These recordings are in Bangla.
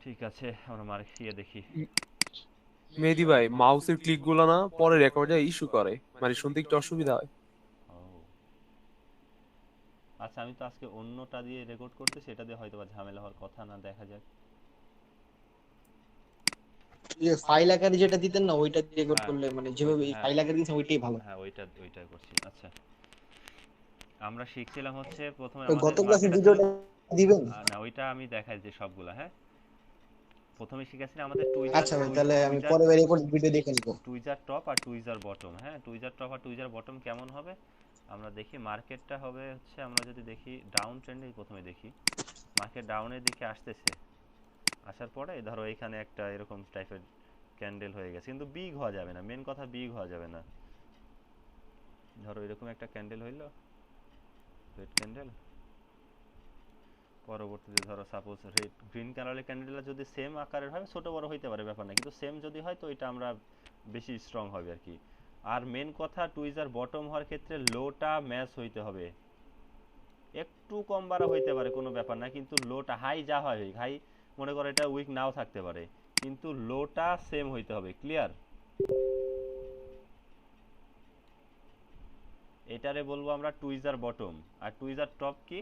ঠিক আছে, আমরা মার্কিয়ে দেখি। মেহেদি ভাই, মাউসের ক্লিক গুলো না পরে রেকর্ডে ইস্যু করে, মানে শুনতে একটু অসুবিধা হয়। ও আচ্ছা, আমি তো আজকে অন্যটা দিয়ে রেকর্ড করতে, সেটা দিয়ে হয়তো বা ঝামেলা হওয়ার কথা না, দেখা যাক। যে ফাইল আকারে যেটা দিতেন না ওইটা দিয়ে রেকর্ড হ্যাঁ করলে, মানে ওইটা, যেভাবে হ্যাঁ ফাইল আকারে দিয়েছেন ওইটাই ভালো। হ্যাঁ ওইটাই করছি। আচ্ছা, আমরা শিখছিলাম হচ্ছে প্রথমে তো আমাদের গত ক্লাসের মার্কেট ছিল। ভিডিওটা দিবেন? না, ওইটা আমি দেখাই যে সবগুলা, হ্যাঁ। প্রথমে শিখেছিলাম আমাদের টুইজার আচ্ছা ভাই, তাহলে আমি টুইজার পরে রেকর্ড ভিডিও দেখে নিবো। টুইজার টপ আর টুইজার বটম। হ্যাঁ, টুইজার টপ আর টুইজার বটম কেমন হবে আমরা দেখি। মার্কেটটা হবে হচ্ছে, আমরা যদি দেখি ডাউন ট্রেন্ডেই প্রথমে দেখি। মার্কেট ডাউনের দিকে আসতেছে, আসার পরে ধরো এখানে একটা এরকম টাইপের ক্যান্ডেল হয়ে গেছে, কিন্তু বিগ হওয়া যাবে না, মেন কথা বিগ হওয়া যাবে না। ধরো এরকম একটা ক্যান্ডেল হইলো, রেড ক্যান্ডেল। পরবর্তীতে ধরো সাপোজ রেড গ্রিন কালারের ক্যান্ডেলটা যদি সেম আকারের হয়, ছোট বড় হইতে পারে ব্যাপার না, কিন্তু সেম যদি হয় তো এটা আমরা বেশি স্ট্রং হবে আর কি। আর মেন কথা টুইজার বটম হওয়ার ক্ষেত্রে লোটা ম্যাচ হইতে হবে। একটু কম বাড়া হইতে পারে, কোনো ব্যাপার না, কিন্তু লোটা হাই যা হয়, হাই মনে করো এটা উইক নাও থাকতে পারে, কিন্তু লোটা সেম হইতে হবে। ক্লিয়ার? এটারে বলবো আমরা টুইজার বটম। আর টুইজার টপ কি,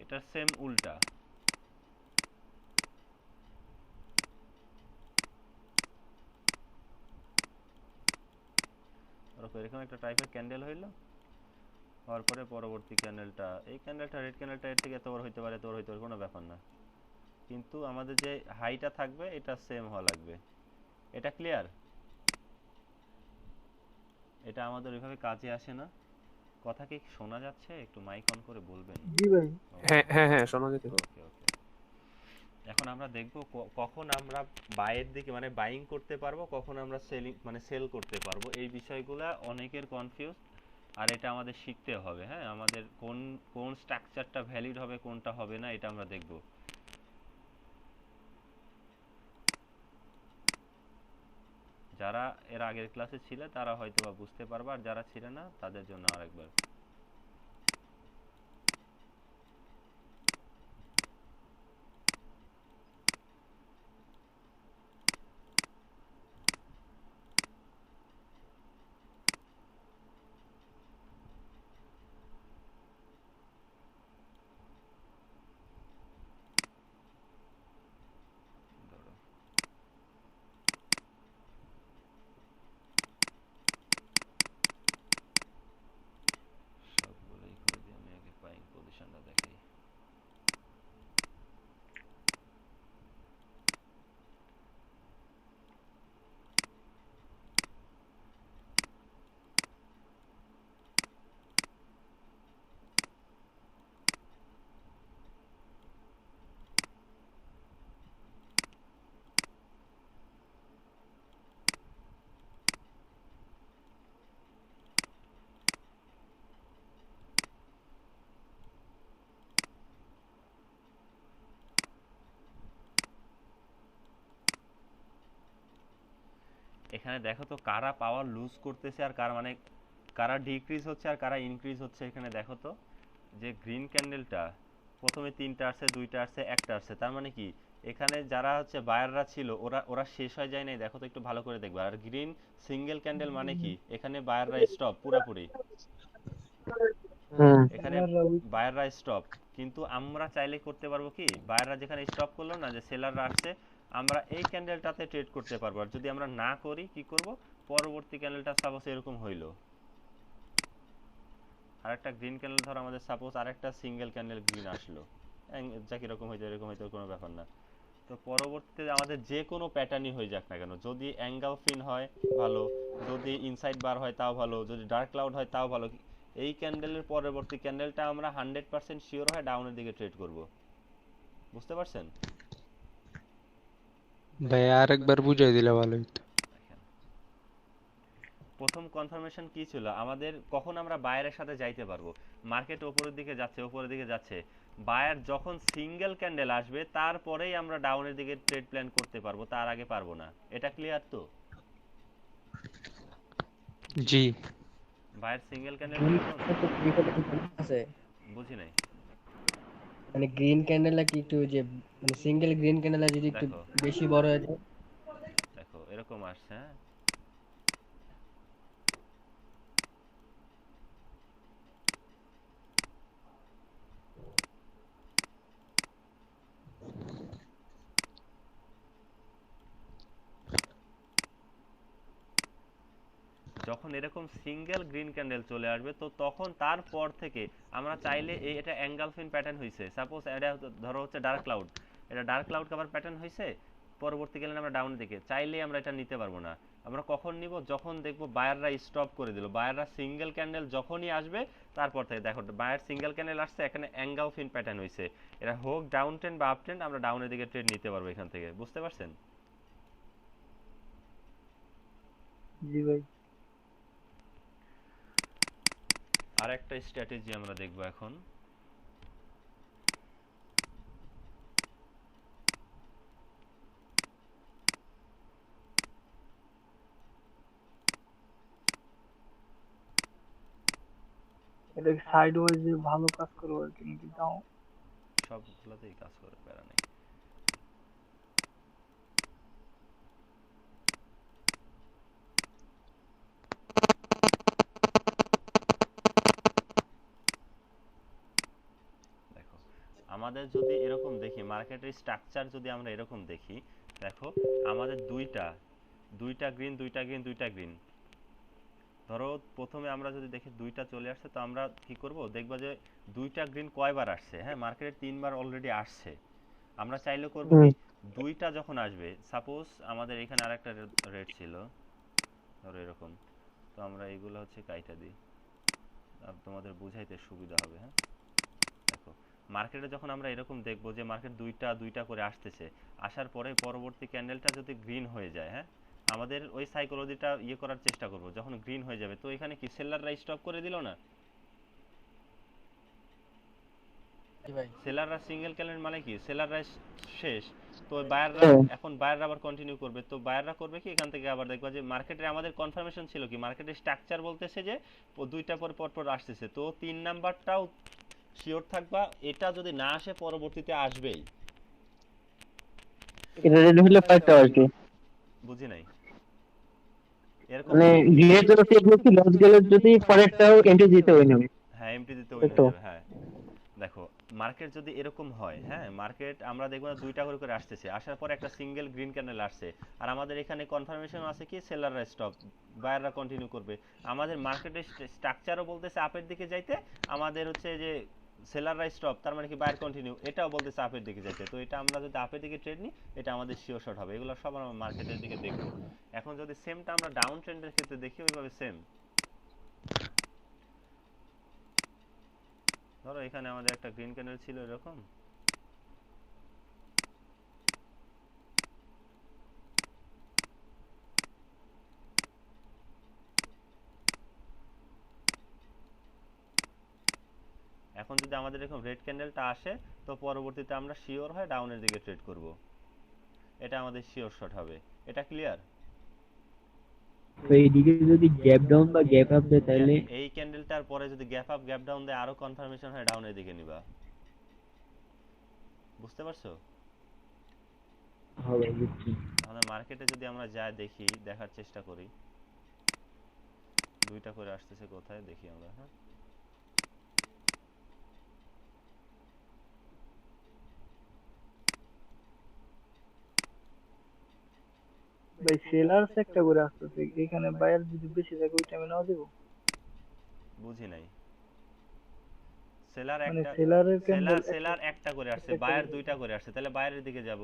এটা সেম উল্টা। এরকম একটা টাইপের ক্যান্ডেল হইলো, হওয়ার পরে পরবর্তী ক্যান্ডেলটা, এই ক্যান্ডেলটা রেড ক্যান্ডেলটা এর থেকে এত বড় হইতে পারে, এত বড় হইতে পারে, কোনো ব্যাপার না, কিন্তু আমাদের যে হাইটা থাকবে এটা সেম হওয়া লাগবে। এটা ক্লিয়ার? এটা আমাদের ওইভাবে কাজে আসে না। কথা কি শোনা যাচ্ছে? একটু মাইক অন করে বলবেন। জি ভাই। হ্যাঁ হ্যাঁ হ্যাঁ, শোনা যেতে। ওকে ওকে। এখন আমরা দেখব কখন আমরা বাইয়ের দিকে মানে বাইং করতে পারবো, কখন আমরা সেলিং মানে সেল করতে পারবো। এই বিষয়গুলো অনেকের কনফিউজ, আর এটা আমাদের শিখতে হবে। হ্যাঁ, আমাদের কোন কোন স্ট্রাকচারটা ভ্যালিড হবে, কোনটা হবে না, এটা আমরা দেখব। যারা এর আগের ক্লাসে ছিল তারা হয়তো বা বুঝতে পারবে, আর যারা ছিল না তাদের জন্য আরেকবার। ধরো সবগুলোই করে দিই, আমি আগে বাইং পজিশনটা দেখাই। এখানে দেখো তো কারা পাওয়ার লুজ করতেছে আর কারা মানে কারা ডিক্রিজ হচ্ছে আর কারা ইনক্রিজ হচ্ছে। এখানে দেখো তো যে গ্রিন ক্যান্ডেলটা প্রথমে তিনটা আসছে, দুইটা আসছে, একটা আসছে, তার মানে কি এখানে যারা হচ্ছে বায়াররা ছিল ওরা ওরা শেষ হয়ে যায় নাই। দেখো তো একটু ভালো করে দেখবে। আর গ্রিন সিঙ্গেল ক্যান্ডেল মানে কি, এখানে বায়াররা স্টপ পুরাপুরি, হুম। এখানে বায়াররা স্টপ। কিন্তু আমরা চাইলে করতে পারবো কি, বায়াররা যেখানে স্টপ করলো না, যে সেলাররা আসছে, আমরা এই ক্যান্ডেলটাতে ট্রেড করতে পারবো। আর যদি আমরা না করি কি করব, পরবর্তী ক্যান্ডেলটা সাপোজ এরকম হইলো, আরেকটা গ্রিন ক্যান্ডেল ধর আমাদের সাপোজ আরেকটা সিঙ্গেল ক্যান্ডেল গ্রিন আসলো, যা কিরকম হইতো এরকম হইতো, কোনো ব্যাপার না। তো পরবর্তীতে আমাদের যে কোনো প্যাটার্নই হয়ে যাক না কেন, যদি অ্যাঙ্গেল ফিন হয় ভালো, যদি ইনসাইড বার হয় তাও ভালো, যদি ডার্ক ক্লাউড হয় তাও ভালো, এই ক্যান্ডেলের পরবর্তী ক্যান্ডেলটা আমরা 100% শিওর হয় ডাউনের দিকে ট্রেড করব। বুঝতে পারছেন? ভাই আরেকবার বুঝাই দিলে ভালো হতো। দেখেন, প্রথম কনফার্মেশন কি ছিল আমাদের, কখন আমরা বায়ারের সাথে যাইতে পারবো। মার্কেট উপরের দিকে যাচ্ছে, উপরের দিকে যাচ্ছে, বায়ার যখন সিঙ্গেল ক্যান্ডেল আসবে তারপরেই আমরা ডাউনের দিকে ট্রেড প্ল্যান করতে পারবো, তার আগে পারবো না। এটা ক্লিয়ার তো? জি। বায়ার সিঙ্গেল ক্যান্ডেল যখন, আছে। বুঝি নাই। মানে গ্রিন ক্যান্ডেলটা কি একটু যে মানে সিঙ্গেল গ্রিন ক্যান্ডেলটা যদি একটু দেখো বেশি বড় হয়ে যায়? দেখো এরকম আসছে, হ্যাঁ। যখন এরকম সিঙ্গেল গ্রিন ক্যান্ডেল চলে আসবে তো তখন তারপর থেকে আমরা চাইলে এটা এঙ্গালফিন প্যাটার্ন হইছে, সাপোজ এটা ধরো হচ্ছে ডার্ক ক্লাউড, এটা ডার্ক ক্লাউড কভার প্যাটার্ন হইছে, পরবর্তীকালে আমরা ডাউনের দিকে চাইলে আমরা এটা নিতে পারবো না। আমরা কখন নিব? যখন দেখবো বায়াররা স্টপ করে দিল, বায়াররা সিঙ্গেল ক্যান্ডেল যখনই আসবে তারপর থেকে দেখো বায়ার সিঙ্গেল ক্যান্ডেল আসছে, এখানে এঙ্গালফিন প্যাটার্ন হইছে, এটা হোক ডাউন ট্রেন্ড বা আপ ট্রেন্ড, আমরা ডাউনের দিকে ট্রেড নিতে পারবো এখান থেকে। বুঝতে পারছেন? জি ভাই। আর একটা স্ট্র্যাটেজি আমরা দেখবো এখন। এটা সাইড ওয়াইজ ভালো কাজ করবো আর কি, নাকি দাও? সবগুলোতেই কাজ করে, প্যারা নেই। দেখো আমাদের যদি এরকম দেখি মার্কেটের স্ট্রাকচার যদি আমরা এরকম দেখি, দেখো আমাদের দুইটা গ্রিন দুইটা গ্রিন দুইটা গ্রিন, ধরো প্রথমে আমরা যদি দেখি দুইটা চলে আসছে, তো আমরা কি করব? দেখবো যে দুইটা গ্রিন কয়বার আসছে। হ্যাঁ, মার্কেটে 3বার অলরেডি আসছে। আমরা চাইলে করব কি, দুইটা যখন আসবে, সাপোজ আমাদের এখানে আরেকটা রেট ছিল ধরো এরকম, তো আমরা এইগুলো হচ্ছে কাইটা দিই, তোমাদের বুঝাইতে সুবিধা হবে। হ্যাঁ, দেখো মার্কেটে যখন আমরা এরকম দেখবো যে মার্কেট দুইটা দুইটা করে আসতেছে, আসার পরে পরবর্তী ক্যান্ডেলটা যদি গ্রিন হয়ে যায়, হ্যাঁ, আমাদের ওই সাইকোলজিটা ইয়ে করার চেষ্টা করব। যখন গ্রিন হয়ে যাবে তো এখানে কি সেলাররা স্টপ করে দিল না? জি ভাই। সেলাররা সিঙ্গেল ক্যান্ডেল মানে কি, সেলাররা শেষ, তো বায়াররা এখন বায়াররা আবার কন্টিনিউ করবে। তো বায়াররা করবে কি, এখান থেকে আবার দেখবা যে মার্কেটে আমাদের কনফার্মেশন ছিল কি, মার্কেটের স্ট্রাকচার বলতেছে যে দুইটা পর পর পর আসতেছে, তো 3 নাম্বারটাও শিওর থাকবা, এটা যদি না আসে পরবর্তীতে আসবেই। এটা রেডি হলে ফাইটটা আর কি, বুঝি নাই এরকম মানে গ্রিনের জন্য চেক করছি, লস গেলে যদি পরেরটাও এন্ট্রি দিতে হয় না। হ্যাঁ, এমটি দিতে উইন হয়ে যাবে। হ্যাঁ, দেখো মার্কেট যদি এরকম হয়, হ্যাঁ, মার্কেট আমরা দেখবো না দুইটা করে করে আসতেছে, আসার পর একটা সিঙ্গেল গ্রিন ক্যান্ডেল আসছে, আর আমাদের এখানে কনফার্মেশন আছে কি সেলাররা স্টপ, বায়াররা কন্টিনিউ করবে। আমাদের মার্কেটের স্ট্রাকচারও বলতেছে আপের দিকে যাইতে, আমাদের হচ্ছে যে সেলাররা স্টপ, তার মানে কি বায়ার কন্টিনিউ, এটাও বলতেছে আপের দিকে যাইতে। তো এটা আমরা যদি আপের দিকে ট্রেড নিই, এটা আমাদের শিওর শট হবে। এগুলো সব আমরা মার্কেটের দিকে দেখবো। এখন যদি সেমটা আমরা ডাউন ট্রেন্ডের ক্ষেত্রে দেখি, ওইভাবে সেম, ধরো এখানে আমাদের একটা গ্রিন ক্যান্ডেল ছিল এরকম, এখন যদি আমাদের এরকম রেড ক্যান্ডেলটা আসে, তো পরবর্তীতে আমরা শিওর হয় ডাউনের দিকে ট্রেড করব, এটা আমাদের শিওর শট হবে। এটা ক্লিয়ার? তো এইদিকে যদি গ্যাপ ডাউন বা গ্যাপ আপ দেয় তাহলে এই ক্যান্ডেলটার পরে যদি গ্যাপ আপ গ্যাপ ডাউন দেয়, আরো কনফার্মেশন হয় ডাউনের দিকে নিবা। বুঝতে পারছো? হবে, বুঝছি। আমাদের মার্কেটে যদি আমরা যাই দেখি, দেখার চেষ্টা করি দুইটা করে আসতেছে কোথায়, দেখি আমরা। হ্যাঁ, ভাই সেলার্স একটা করে আসতেছে, এখানে বায়ার যদি বেশি থাকে ওই টাইমে নাও দেবো, বুঝি নাই। সেলার মানে একটা, সেলারের সেলার ক্যান্ডেল সেলার একটা করে আসছে, বায়ার দুইটা করে আসছে, তাহলে বায়ারের দিকে যাব।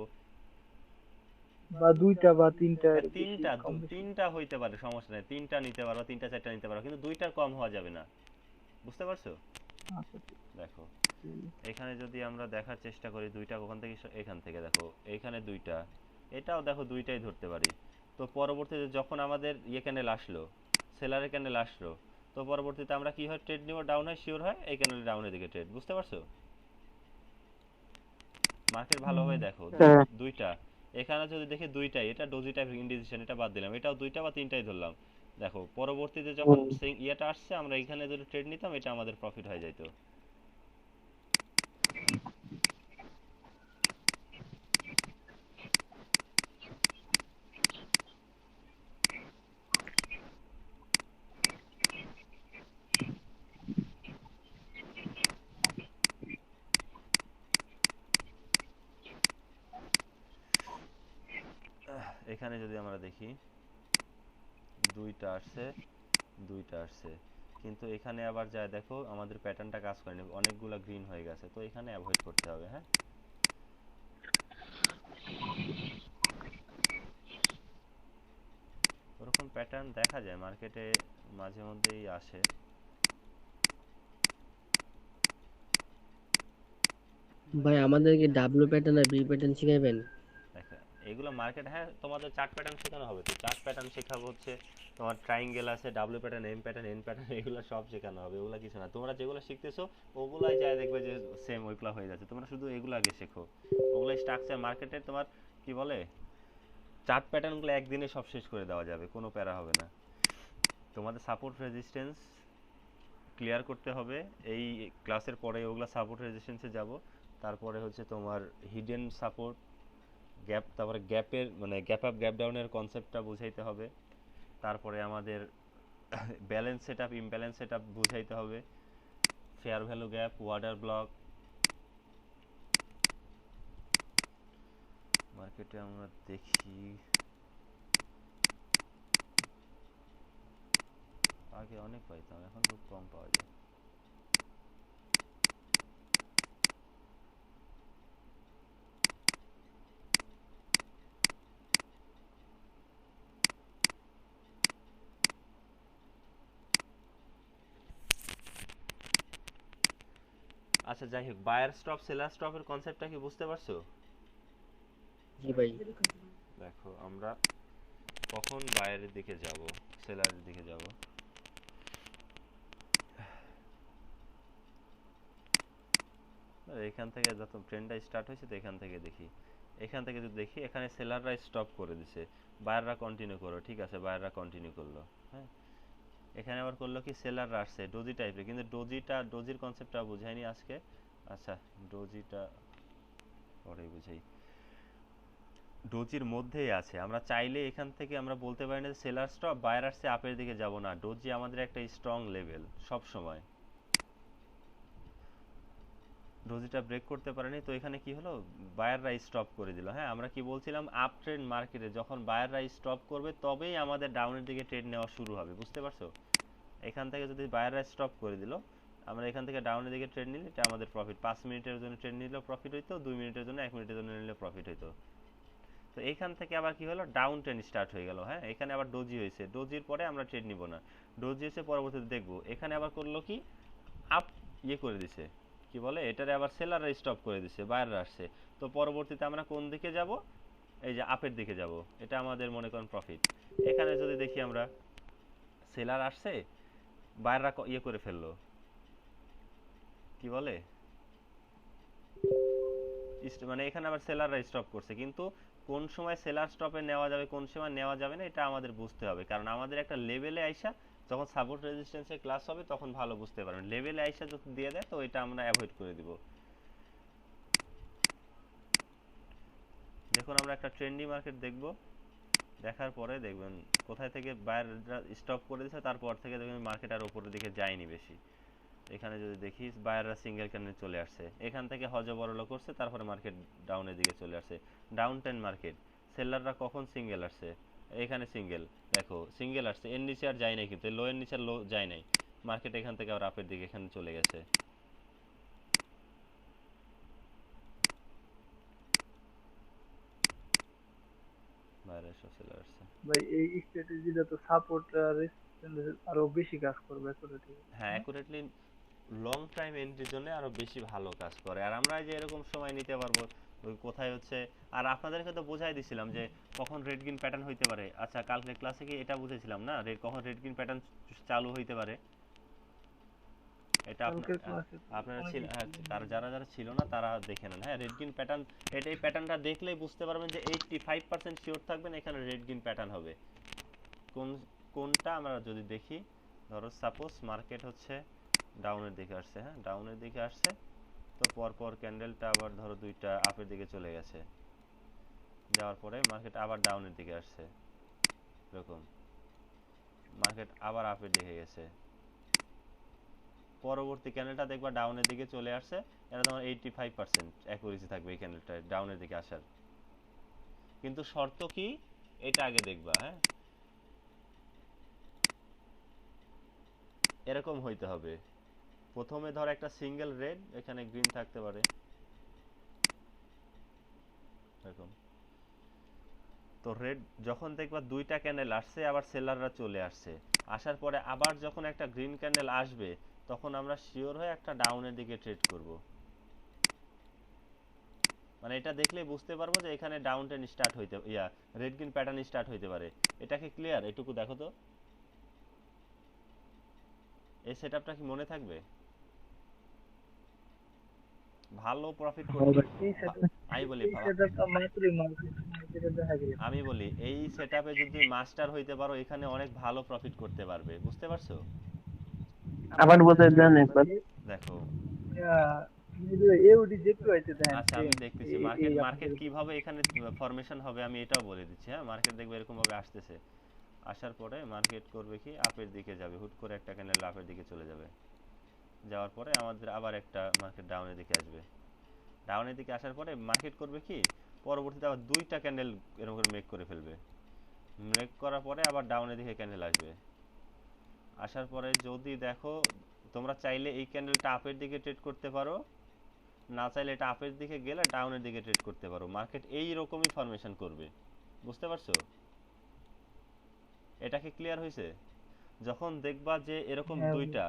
বা দুইটা বা তিনটা হ্যাঁ, বেশি কম বেশি। তিনটা হইতে পারে, সমস্যা নেই, তিনটা নিতে পারো, তিনটা চারটা নিতে পারো, কিন্তু দুইটার কম হওয়া যাবে না। বুঝতে পারছো? আচ্ছা দেখো ঠিক আছে। এখানে যদি আমরা দেখার চেষ্টা করি দুইটা কখন থেকে, এখান থেকে দেখো এইখানে দুইটা, এটাও দেখো দুইটাই ধরতে পারি। তো পরবর্তীতে যখন আমাদের ইয়ে ক্যান্ডেল আসলো, সেলারের ক্যান্ডেল আসলো, তো পরবর্তীতে আমরা কি হয় ট্রেড নিব, ডাউন হয় শিওর হয় এই ক্যান্ডেল ডাউনের দিকে ট্রেড। বুঝতে পারছো? মার্কেট ভালোভাবে দেখো, হ্যাঁ। দুইটা এখানে যদি দেখি দুইটাই, এটা ডোজি টাইপ ইন্ডিসিশন, এটা বাদ দিলাম, এটাও দুইটা বা তিনটাই ধরলাম। দেখো পরবর্তীতে যখন ইয়েটা আসছে, আমরা এখানে যদি ট্রেড নিতাম, এটা আমাদের প্রফিট হয়ে যাইতো। এখানে যদি আমরা দেখি দুইটা আসছে, দুইটা আসছে, কিন্তু এখানে আবার যায় দেখো আমাদের প্যাটার্নটা কাজ করেনি, অনেকগুলা গ্রিন হয়ে গেছে, তো এখানে অ্যাভয়েড করতে হবে। হ্যাঁ, ওরকম প্যাটার্ন দেখা যায় মার্কেটে, মাঝে মধ্যেই আসে। ভাই আমাদেরকে ডাব্লু প্যাটার্ন আর বি প্যাটার্ন শিখাইবেন? দেখো এগুলো মার্কেট, হ্যাঁ তোমাদের চার্ট প্যাটার্ন শেখানো হবে, তো চার্ট প্যাটার্ন শেখাবো হচ্ছে তোমার ট্রায়াঙ্গেল আছে, W pattern, M pattern, N pattern, এগুলো সব শেখানো হবে। ওগুলা কিছু না, তোমরা যেগুলো শিখতেছো ওগুলাই যায় দেখবে যে সেম ওইগুলা হয়ে যাচ্ছে, তোমরা শুধু এগুলো আগে শেখো। ওগুলাই স্ট্রাকচার মার্কেটের তোমার কি বলে চার্ট প্যাটার্নগুলো একদিনে সব শেষ করে দেওয়া যাবে, কোনো প্যারা হবে না। তোমাদের সাপোর্ট রেজিস্ট্যান্স ক্লিয়ার করতে হবে, এই ক্লাসের পরে ওগুলা সাপোর্ট রেজিস্ট্যান্সে যাব। তারপরে হচ্ছে তোমার হিডেন সাপোর্ট, গ্যাপ, তারপরে গ্যাপের মানে গ্যাপ আপ গ্যাপ ডাউনের কনসেপ্টটা বুঝাইতে হবে। তারপরে আমাদের ব্যালেন্স সেটআপ, ইমব্যালেন্স সেটআপ বুঝাইতে হবে, fair value gap, water block. মার্কেটে আমরা দেখি আগে অনেক পাইতাম, এখন খুব কম পাওয়া যায়। আচ্ছা যাই হোক, বায়ার স্টপ সেলার স্টপের কনসেপ্টটা কি বুঝতে পারছো? জি ভাই। দেখো আমরা কখন বায়ারের দিকে যাব, সেলারের দিকে যাব। এখান থেকে যত ট্রেন্ডটা স্টার্ট হয়েছে, তো এখান থেকে দেখি, এখান থেকে যদি দেখি এখানে সেলাররা স্টপ করে দিছে, বায়াররা কন্টিনিউ করো, ঠিক আছে বায়াররা কন্টিনিউ করলো। হ্যাঁ, এখানে আবার করলো কি সেলাররা আসছে ডোজি টাইপের, কিন্তু ডোজির কনসেপ্টটা বুঝাইনি আজকে। আচ্ছা ডোজিটা পরে বুঝাই। ডোজির মধ্যেই আছে, আমরা চাইলে এখান থেকে আমরা বলতে পারি না সেলার স্টপ বায়ার আসছে আপের দিকে যাব না, ডোজি আমাদের একটা স্ট্রং লেভেল সব সময়। ডোজিটা ব্রেক করতে পারেনি, তো এখানে কি হলো বায়াররা স্টপ করে দিল। হ্যাঁ, আমরা কি বলছিলাম আপ ট্রেন্ড মার্কেটে যখন বায়াররা স্টপ করবে তবেই আমাদের ডাউনের দিকে ট্রেড নেওয়া শুরু হবে, বুঝতে পারছো? এখান থেকে যদি বায়াররা স্টপ করে দিল, আমরা এখান থেকে ডাউনের দিকে ট্রেড নিলে এটা আমাদের প্রফিট, 5 মিনিটের জন্য ট্রেড নিলেও প্রফিট হইতো, 2 মিনিটের জন্য 1 মিনিটের জন্য নিলে প্রফিট হইতো। তো এইখান থেকে আবার কি হলো ডাউন ট্রেন্ড স্টার্ট হয়ে গেল। হ্যাঁ, এখানে আবার ডোজি হয়েছে, ডোজির পরে আমরা ট্রেড নিব না, ডোজি হয়েছে পরবর্তীতে দেখবো। এখানে আবার করলো কি আপ করে দিছে, কি বলে এটারে আবার সেলাররা স্টপ করে দিছে, বায়াররা আসছে, তো পরবর্তীতে আমরা কোন দিকে যাব, এই যে আপের দিকে যাব, এটা আমাদের মনে করেন প্রফিট। এখানে যদি দেখি আমরা সেলার আসছে, বায়াররা করে ফেললো, কি বলে মানে এখানে আবার সেলাররা স্টপ করছে, কিন্তু কোন সময় সেলার স্টপে নেওয়া যাবে কোন সময় নেওয়া যাবে না এটা আমাদের বুঝতে হবে, কারণ আমাদের একটা লেভেলে আইসা যখন সাপোর্ট রেজিস্ট্যান্সের ক্লাস হবে তখন ভালো বুঝতে পারবেন, লেভেলে আইসা যদি দিয়ে দেয় তো এটা আমরা অ্যাভয়েড করে দিব। দেখুন আমরা একটা ট্রেন্ডি মার্কেট দেখব, দেখার পরে দেখবেন কোথায় থেকে বায়াররা স্টপ করে দিয়েছে, তারপর থেকে দেখবেন মার্কেট আর উপরের দিকে যায়নি বেশি। এখানে যদি দেখি বায়াররা সিঙ্গেল ক্যান্ডেল চলে আসছে, এখান থেকে হজবরল করছে, তারপরে মার্কেট ডাউনের দিকে চলে আসছে, ডাউন ট্রেন্ড মার্কেট। সেলাররা কখন সিঙ্গেল আসছে, এখানে সিঙ্গেল, দেখো সিঙ্গেল আসছে, এর নিচে আর যায় নাই, কিন্তু লো এর নিচে লো যায় নাই, মার্কেট এখান থেকে আবার আপের দিকে এখানে চলে গেছে। বাইরে সব সেলার আসছে। ভাই এই স্ট্র্যাটেজিটা তো সাপোর্ট আর রেজিস্ট্যান্স আরো বেশি কাজ করবে অ্যাকুরেটলি। হ্যাঁ অ্যাকুরেটলি লং টাইম এন্ট্রির জন্য আরো বেশি ভালো কাজ করে, আর আমরা যে এরকম সময় নিতে পারবো ওই কোথায় হচ্ছে। আর আপনাদেরকে তো বোঝাই দিছিলাম যে কখন রেড গ্রিন প্যাটার্ন হইতে পারে। আচ্ছা কালকে ক্লাসে কি এটা বুঝেছিলাম না, কখন রেড গ্রিন প্যাটার্ন চালু হইতে পারে, এটা কালকের ক্লাসে আপনারা ছিল, আর যারা যারা ছিল না তারা দেখে নেন। হ্যাঁ, রেড গ্রিন প্যাটার্ন, এটা এই প্যাটার্নটা দেখলেই বুঝতে পারবেন যে 85% শিওর থাকবেন এখানে রেড গ্রিন প্যাটার্ন হবে। কোনটা আমরা যদি দেখি, ধরো সাপোজ মার্কেট হচ্ছে ডাউনের দিকে আসছে, হ্যাঁ ডাউনের দিকে আসছে, তো পরপর ক্যান্ডেলটা আবার ধরো দুইটা আপের দিকে চলে গেছে, যাওয়ার পরে মার্কেট আবার ডাউনের দিকে আসছে, এরকম মার্কেট আবার আপের দিকে গেছে, পরবর্তী ক্যান্ডেলটা দেখবা ডাউনের দিকে চলে আসছে, এটা তোমার 85% অ্যাকুরেসি থাকবে এই ক্যান্ডেলটা ডাউনের দিকে আসার। কিন্তু শর্ত কি, এটা আগে দেখবা, হ্যাঁ এরকম হইতে হবে। প্রথমে ধর একটা সিঙ্গেল রেড, এখানে গ্রিন থাকতে পারে এরকম। তো রেড যখন দেখবা দুইটা ক্যান্ডেল আসছে, আবার সেলাররা চলে আসছে, আসার পরে আবার যখন একটা গ্রিন ক্যান্ডেল আসবে, তখন আমরা শিওর হয়ে একটা ডাউনের দিকে ট্রেড করব। মানে এটা দেখলেই বুঝতে পারবো যে এখানে ডাউন ট্রেন্ড স্টার্ট হইতে রেড গ্রিন প্যাটার্ন স্টার্ট হইতে পারে। এটা কি ক্লিয়ার? এটুকু দেখো তো, এই সেটআপটা কি মনে থাকবে? ভালো প্রফিট করতে এই সেট আমি বলি এই সেটআপটা মাত্রই মার্কেটে দেখা গেল। আমি বলি এই সেটআপে যদি মাস্টার হইতে পারো, এখানে অনেক ভালো প্রফিট করতে পারবে, বুঝতে পারছো? আবার বলতে দেন একবার। দেখো এওডি জেপি হইছে দেন। আচ্ছা আমি দেখতেছি মার্কেট কিভাবে এখানে ফরমেশন হবে, আমি এটাও বলে দিচ্ছি। হ্যাঁ মার্কেট দেখবে এরকম ভাবে আসতেছে, আসার পরে মার্কেট করবে কি আপের দিকে যাবে, হুট করে একটা ক্যান্ডেল আপের দিকে চলে যাবে, যাওয়ার পরে আমাদের আবার একটা মার্কেট ডাউনের দিকে আসবে, ডাউনের দিকে আসার পরে মার্কেট করবে কি পরবর্তীতে আবার দুইটা ক্যান্ডেল এরকম করে মেক করে ফেলবে, মেক করার পরে আবার ডাউনের দিকে ক্যান্ডেল আসবে, আসার পরে যদি দেখো তোমরা চাইলে এই ক্যান্ডেলটা আপের দিকে ট্রেড করতে পারো, না চাইলে এটা আপের দিকে গেলে ডাউনের দিকে ট্রেড করতে পারো। মার্কেট এই রকমই ফরমেশন করবে, বুঝতে পারছো? এটা কি ক্লিয়ার হয়েছে? যখন দেখবা যে এরকম দুইটা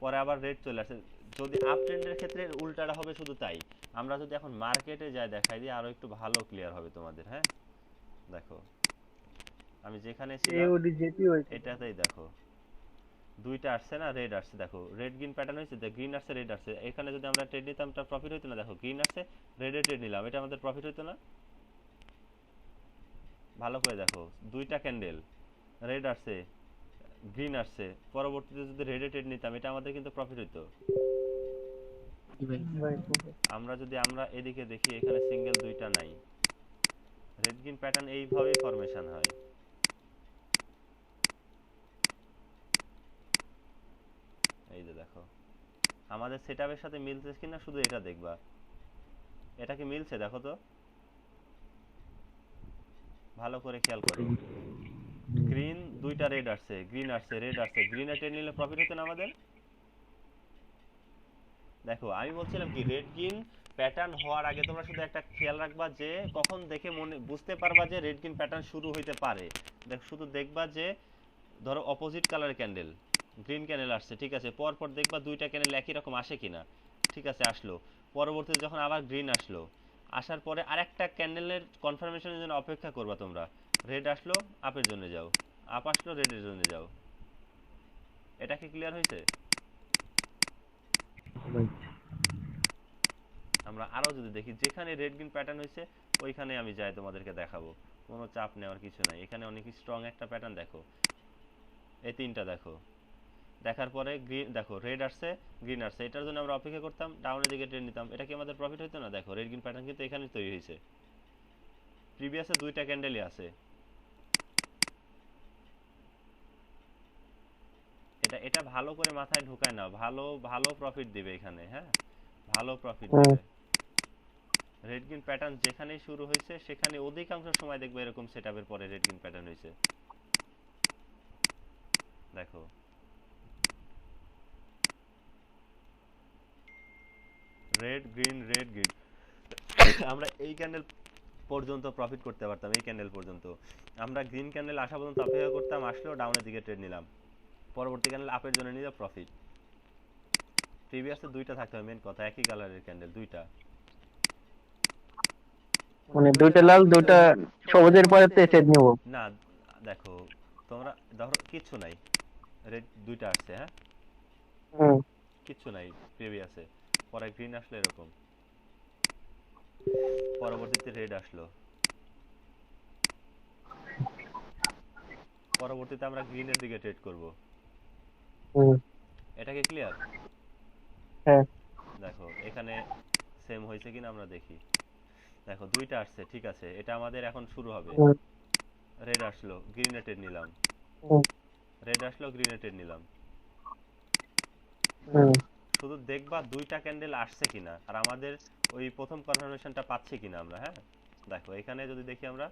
পরে আবার রেড চলে আসে, যদি আপ ট্রেন্ডের ক্ষেত্রে উল্টাটা হবে শুধু তাই। আমরা যদি এখন মার্কেটে যাই দেখাই দিই, আরো একটু ভালো ক্লিয়ার হবে তোমাদের। হ্যাঁ দেখো আমি যেখানে ছিলাম এওডি জেপি হইছে। এটাতেই দেখো দুইটা আসছে না, রেড আসছে, দেখো রেড গ্রিন প্যাটার্ন হয়েছে, গ্রিন আসছে রেড আসছে, এখানে যদি আমরা ট্রেড নিতাম এটা প্রফিট হইতো না। দেখো গ্রিন আসছে, রেডে ট্রেড নিলাম, এটা আমাদের প্রফিট হইতো না? ভালো করে দেখো দুইটা ক্যান্ডেল, রেড আসছে গ্রিন আসছে, পরবর্তীতে যদি রেডে ট্রেড নিতাম এটা আমাদের কিন্তু প্রফিট হইতো। জি ভাই। আমরা যদি আমরা এদিকে দেখি, এখানে সিঙ্গেল দুইটা নাই, রেড গ্রিন প্যাটার্ন এইভাবেই ফরমেশন হয়। এই যে দেখো আমাদের সেটআপের সাথে মিলছে কিনা শুধু এটা দেখবা, এটা কি মিলছে দেখো তো, ভালো করে খেয়াল করো। গ্রিন দুইটা রেড আসছে, গ্রিন আসছে, রেড আসছে, গ্রিনে ট্রেড নিলে প্রফিট হতো না আমাদের? দেখো আমি বলছিলাম কি রেড গ্রিন প্যাটার্ন হওয়ার আগে তোমরা শুধু একটা খেয়াল রাখবা যে কখন দেখে মনে বুঝতে পারবা যে রেড গ্রিন প্যাটার্ন শুরু হইতে পারে। দেখো শুধু দেখবা যে ধরো opposite colour candle, green candle আসছে, ঠিক আছে, পরপর দেখবা দুইটা ক্যান্ডেল একই রকম আসে কিনা, ঠিক আছে আসলো, পরবর্তীতে যখন আবার গ্রিন আসলো, আসার পরে আরেকটা ক্যান্ডেলের কনফার্মেশনের জন্য অপেক্ষা করবা তোমরা, রেড আসলো আপের জন্য যাও, আপ আসলো রেডের জন্য যাও। এটা কি ক্লিয়ার হয়েছে? আমরা আরো যদি দেখি যেখানে রেড গ্রিন প্যাটার্ন হয়েছে ওইখানে আমি যাই তোমাদেরকে দেখাবো, কোনো চাপ নেওয়ার কিছু নাই। এখানে অনেক স্ট্রং একটা প্যাটার্ন দেখো, এই তিনটা দেখো, দেখার পরে গ্রিন দেখো রেড আসছে গ্রিন আসছে, এটার জন্য আমরা অপেক্ষা করতাম, ডাউনের দিকে ট্রেড নিতাম, এটা কি আমাদের প্রফিট হতো না? দেখো রেড গ্রিন প্যাটার্ন কিন্তু এখানে তৈরি হয়েছে, প্রিভিয়াসে দুইটা ক্যান্ডেলই আছে, এটা এটা ভালো করে মাথায় ঢুকায় নাও, ভালো ভালো প্রফিট দিবে এখানে। হ্যাঁ ভালো প্রফিট দিবে। রেড গ্রিন প্যাটার্ন যেখানেই শুরু হয়েছে সেখানে অধিকাংশ সময় দেখবে এরকম সেটআপের পরে রেড গ্রিন প্যাটার্ন হয়েছে। দেখো রেড গ্রিন রেড গ্রিন, আমরা এই ক্যান্ডেল পর্যন্ত প্রফিট করতে পারতাম, এই ক্যান্ডেল পর্যন্ত আমরা গ্রিন ক্যান্ডেল আসা পর্যন্ত অপেক্ষা করতাম, আসলেও ডাউনের দিকে ট্রেড নিলাম, পরবর্তী ক্যান্ডেল আপের জন্য নিলে প্রফিট। প্রিভিয়াসে দুইটা থাকতে হবে, মেন কথা একই কালারের ক্যান্ডেল দুইটা, মানে দুইটা লাল দুইটা সবুজের পরে সেট নিব না দেখো তোমরা ধরো কিচ্ছু নাই, রেড দুইটা আসছে, হ্যাঁ কিচ্ছু নাই প্রিভিয়াসে, পরে গ্রিন আসলো এরকম, পরবর্তীতে রেড আসলো, পরবর্তীতে আমরা গ্রিনের দিকে ট্রেড করব। এটা কি ক্লিয়ার? হ্যাঁ দেখো এখানে সেম হয়েছে কিনা আমরা দেখি, দেখো দুইটা আসছে, ঠিক আছে, এটা আমাদের এখন শুরু হবে, রেড আসলো গ্রিনে ট্রেড নিলাম, রেড আসলো গ্রিনে ট্রেড নিলাম, শুধু দেখবা দুইটা ক্যান্ডেল আসছে কিনা আর আমাদের ওই প্রথম কনফার্মেশনটা পাচ্ছি কিনা আমরা। হ্যাঁ দেখো এখানে যদি দেখি আমরা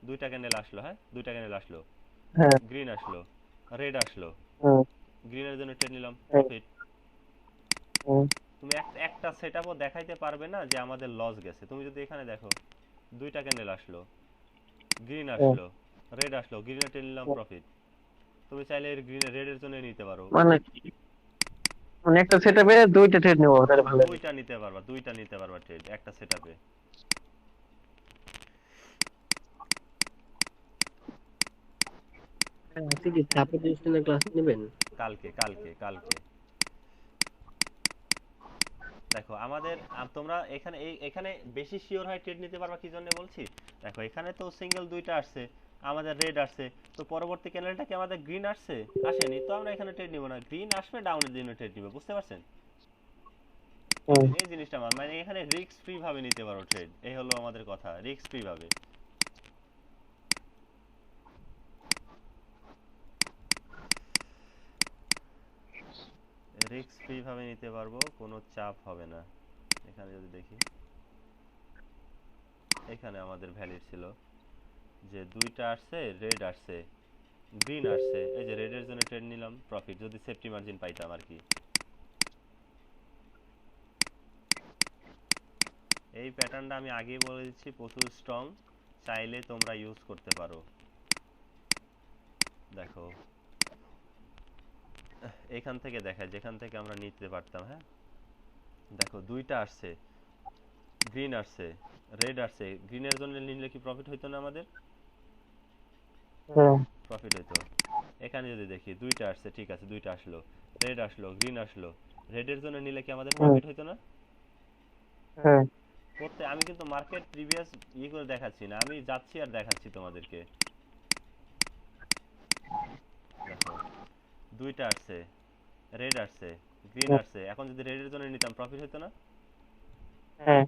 দুইটা ক্যান্ডেল আসলো, হ্যাঁ দুইটা ক্যান্ডেল আসলো, হ্যাঁ গ্রিন আসলো, রেড আসলো, হ্যাঁ গ্রিনের জন্য ট্রেড নিলাম, হ্যাঁ প্রফিট। হ্যাঁ তুমি একটা সেটআপও দেখাইতে পারবে না যে আমাদের লস গেছে। তুমি যদি এখানে দেখো দুইটা ক্যান্ডেল আসলো, গ্রিন হ্যাঁ, আসলো, রেড আসলো, গ্রিনে ট্রেড নিলাম, হ্যাঁ। প্রফিট। তুমি চাইলে গ্রিন রেডের জন্য নিতে পারো, মানে মানে একটা সেটআপে দুইটা ট্রেড নেবো তাহলে ভালো হবে। দুইটা নিতে পারবা ট্রেড একটা সেটআপে। আপনি কি সাপোর্ট ইনস্ট্যান্টের ক্লাস নেবেন? কালকে কালকে কালকে দেখো আমাদের তোমরা এখানে এখানে বেশি শিওর হয় ট্রেড নিতে পারবা কি জন্য বলছি। দেখো এখানে তো সিঙ্গেল দুইটা আসছে, আমাদের রেড আসছে, তো পরবর্তী ক্যান্ডেলটা কি আমাদের গ্রিন আসছে? আসেনি, তো আমরা এখানে ট্রেড নিব না, গ্রিন আসবে ডাউনের জন্য ট্রেড নিব, বুঝতে পারছেন? হ্যাঁ এই জিনিসটা মানে এখানে রিস্ক ফ্রি ভাবে নিতে পারো ট্রেড, এই হলো আমাদের কথা, রিস্ক ফ্রি ভাবে। রিস্ক ফ্রি ভাবে নিতে পারবো, কোনো চাপ হবে না। এখানে যদি দেখি এখানে আমাদের ভ্যালিড ছিল যে দুইটা আসছে, রেড আসছে, গ্রিন আসছে, এই যে রেডের জন্য ট্রেড নিলাম, প্রফিট, যদি সেফটি মার্জিন পাইতাম আর কি। এই প্যাটার্নটা আমি আগেই বলে দিচ্ছি প্রচুর স্ট্রং, চাইলে তোমরা ইউজ করতে পারো। দেখো এখান থেকে দেখায় যেখান থেকে আমরা নিতে পারতাম, হ্যাঁ দেখো দুইটা আসছে, গ্রিন আসছে, রেড আসছে, গ্রিনের জন্য নিলে কি প্রফিট হইতো না আমাদের? হ্যাঁ প্রফিট হইতো। এখানে যদি দেখি দুইটা আসছে, ঠিক আছে দুইটা আসলো, রেড আসলো, গ্রিন আসলো, রেডের জন্য নিলে কি আমাদের প্রফিট হইতো না? হ্যাঁ আমি কিন্তু মার্কেট প্রিভিয়াস করে দেখাচ্ছি না, আমি যাচ্ছি আর দেখাচ্ছি তোমাদেরকে। দেখো দুইটা আসছে, রেড আসছে, গ্রিন আসছে, এখন যদি রেডের জন্য নিতাম প্রফিট হতো না? হ্যাঁ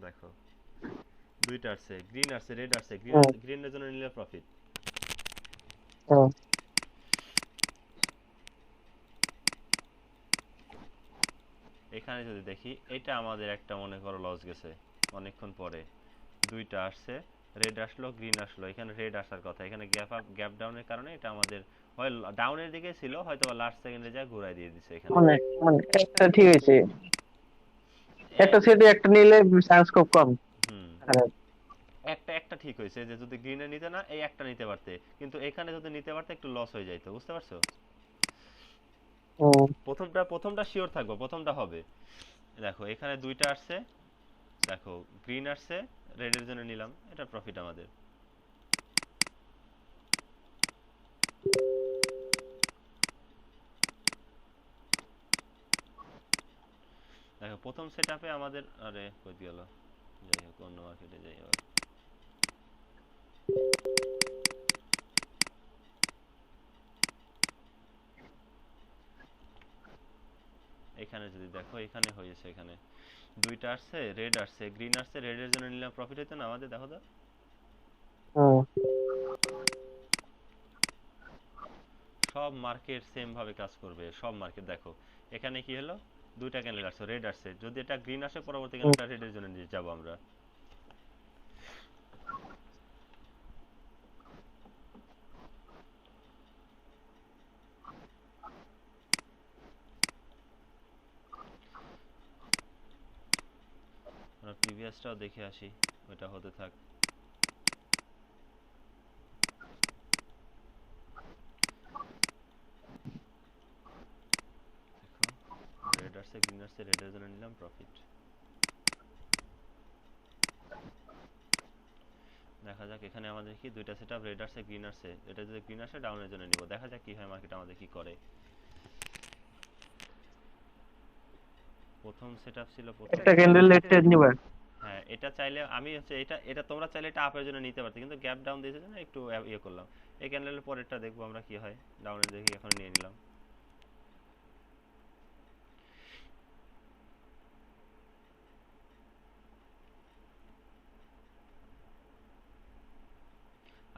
দেখো দুইটা আসছে, গ্রিন আসছে, রেড আসছে, হ্যাঁ গ্রিনের জন্য নিলে প্রফিট। হ্যাঁ এখানে যদি দেখি এটা আমাদের একটা মনে করো লস গেছে অনেকক্ষণ পরে, দুইটা আসছে, রেড আসলো, গ্রিন আসলো, এখানে রেড আসার কথা, এখানে গ্যাপ ডাউনের কারণে এটা আমাদের হয় ডাউনের দিকে ছিল, হয়তো লাস্ট সেকেন্ডে যা ঘুরাই দিয়ে দিছে এখানে। মানে মানে একটা ঠিক আছে, এ- একটা সেটে একটা নিলে চান্স খুব কম। হুম আর একটা একটা ঠিক হয়েছে যে যদি গ্রিনে নিতে না এই একটা নিতে পারতে, কিন্তু এখানে যদি নিতে পারতে একটু লস হয়ে যাইতো, বুঝতে পারছো? হুম, প্রথমটা শিওর থাকবো, প্রথমটা হবে। দেখো এখানে দুইটা আসছে, দেখো গ্রিন আসছে, রেডের জন্য নিলাম, এটা প্রফিট আমাদের। দেখো প্রথম সেটআপে আমাদের, আরে কই গেল, যাই হোক অন্য মার্কেটে যাই আবার। এখানে যদি দেখো এখানে হয়েছে, এখানে দুইটা আসছে, রেড আসছে, গ্রিন আসছে, রেডের জন্য নিলাম, প্রফিট হইতো না আমাদের? দেখো তো হুম, সব মার্কেট সেম ভাবে কাজ করবে, সব মার্কেট। দেখো এখানে কি হলো, দুইটা ক্যান্ডেল আসছে, রেড আসছে, যদি এটা গ্রিন আসে পরবর্তী হুম। ক্যান্ডেলটা রেডের জন্য নিয়ে যাব আমরা। আমরা প্রিভিয়াসটাও দেখে আসি, ওটা হতে থাক। দেখো রেড আসছে, গ্রিন আসছে, রেডের জন্য নিলাম, প্রফিট। দেখা যাক এখানে আমাদের কি দুইটা সেটআপ, রেড আসছে, গ্রিন আসছে, এটা যদি গ্রিন আসে ডাউনের জন্য নিব, দেখা যাক কি হয়, মার্কেট আমাদের কি করে। প্রথম সেটআপ ছিল প্রথম, একটা ক্যান্ডেল ট্রেড নিবা। হ্যাঁ এটা চাইলে আমি হচ্ছে এটা এটা তোমরা চাইলে এটা আপের জন্য নিতে পারতে, কিন্তু গ্যাপ ডাউন দিয়েছে না, একটু ইয়ে করলাম। এই ক্যান্ডেলের পরেরটা দেখবো আমরা কি হয়, ডাউনের দেখি, এখন নিয়ে নিলাম।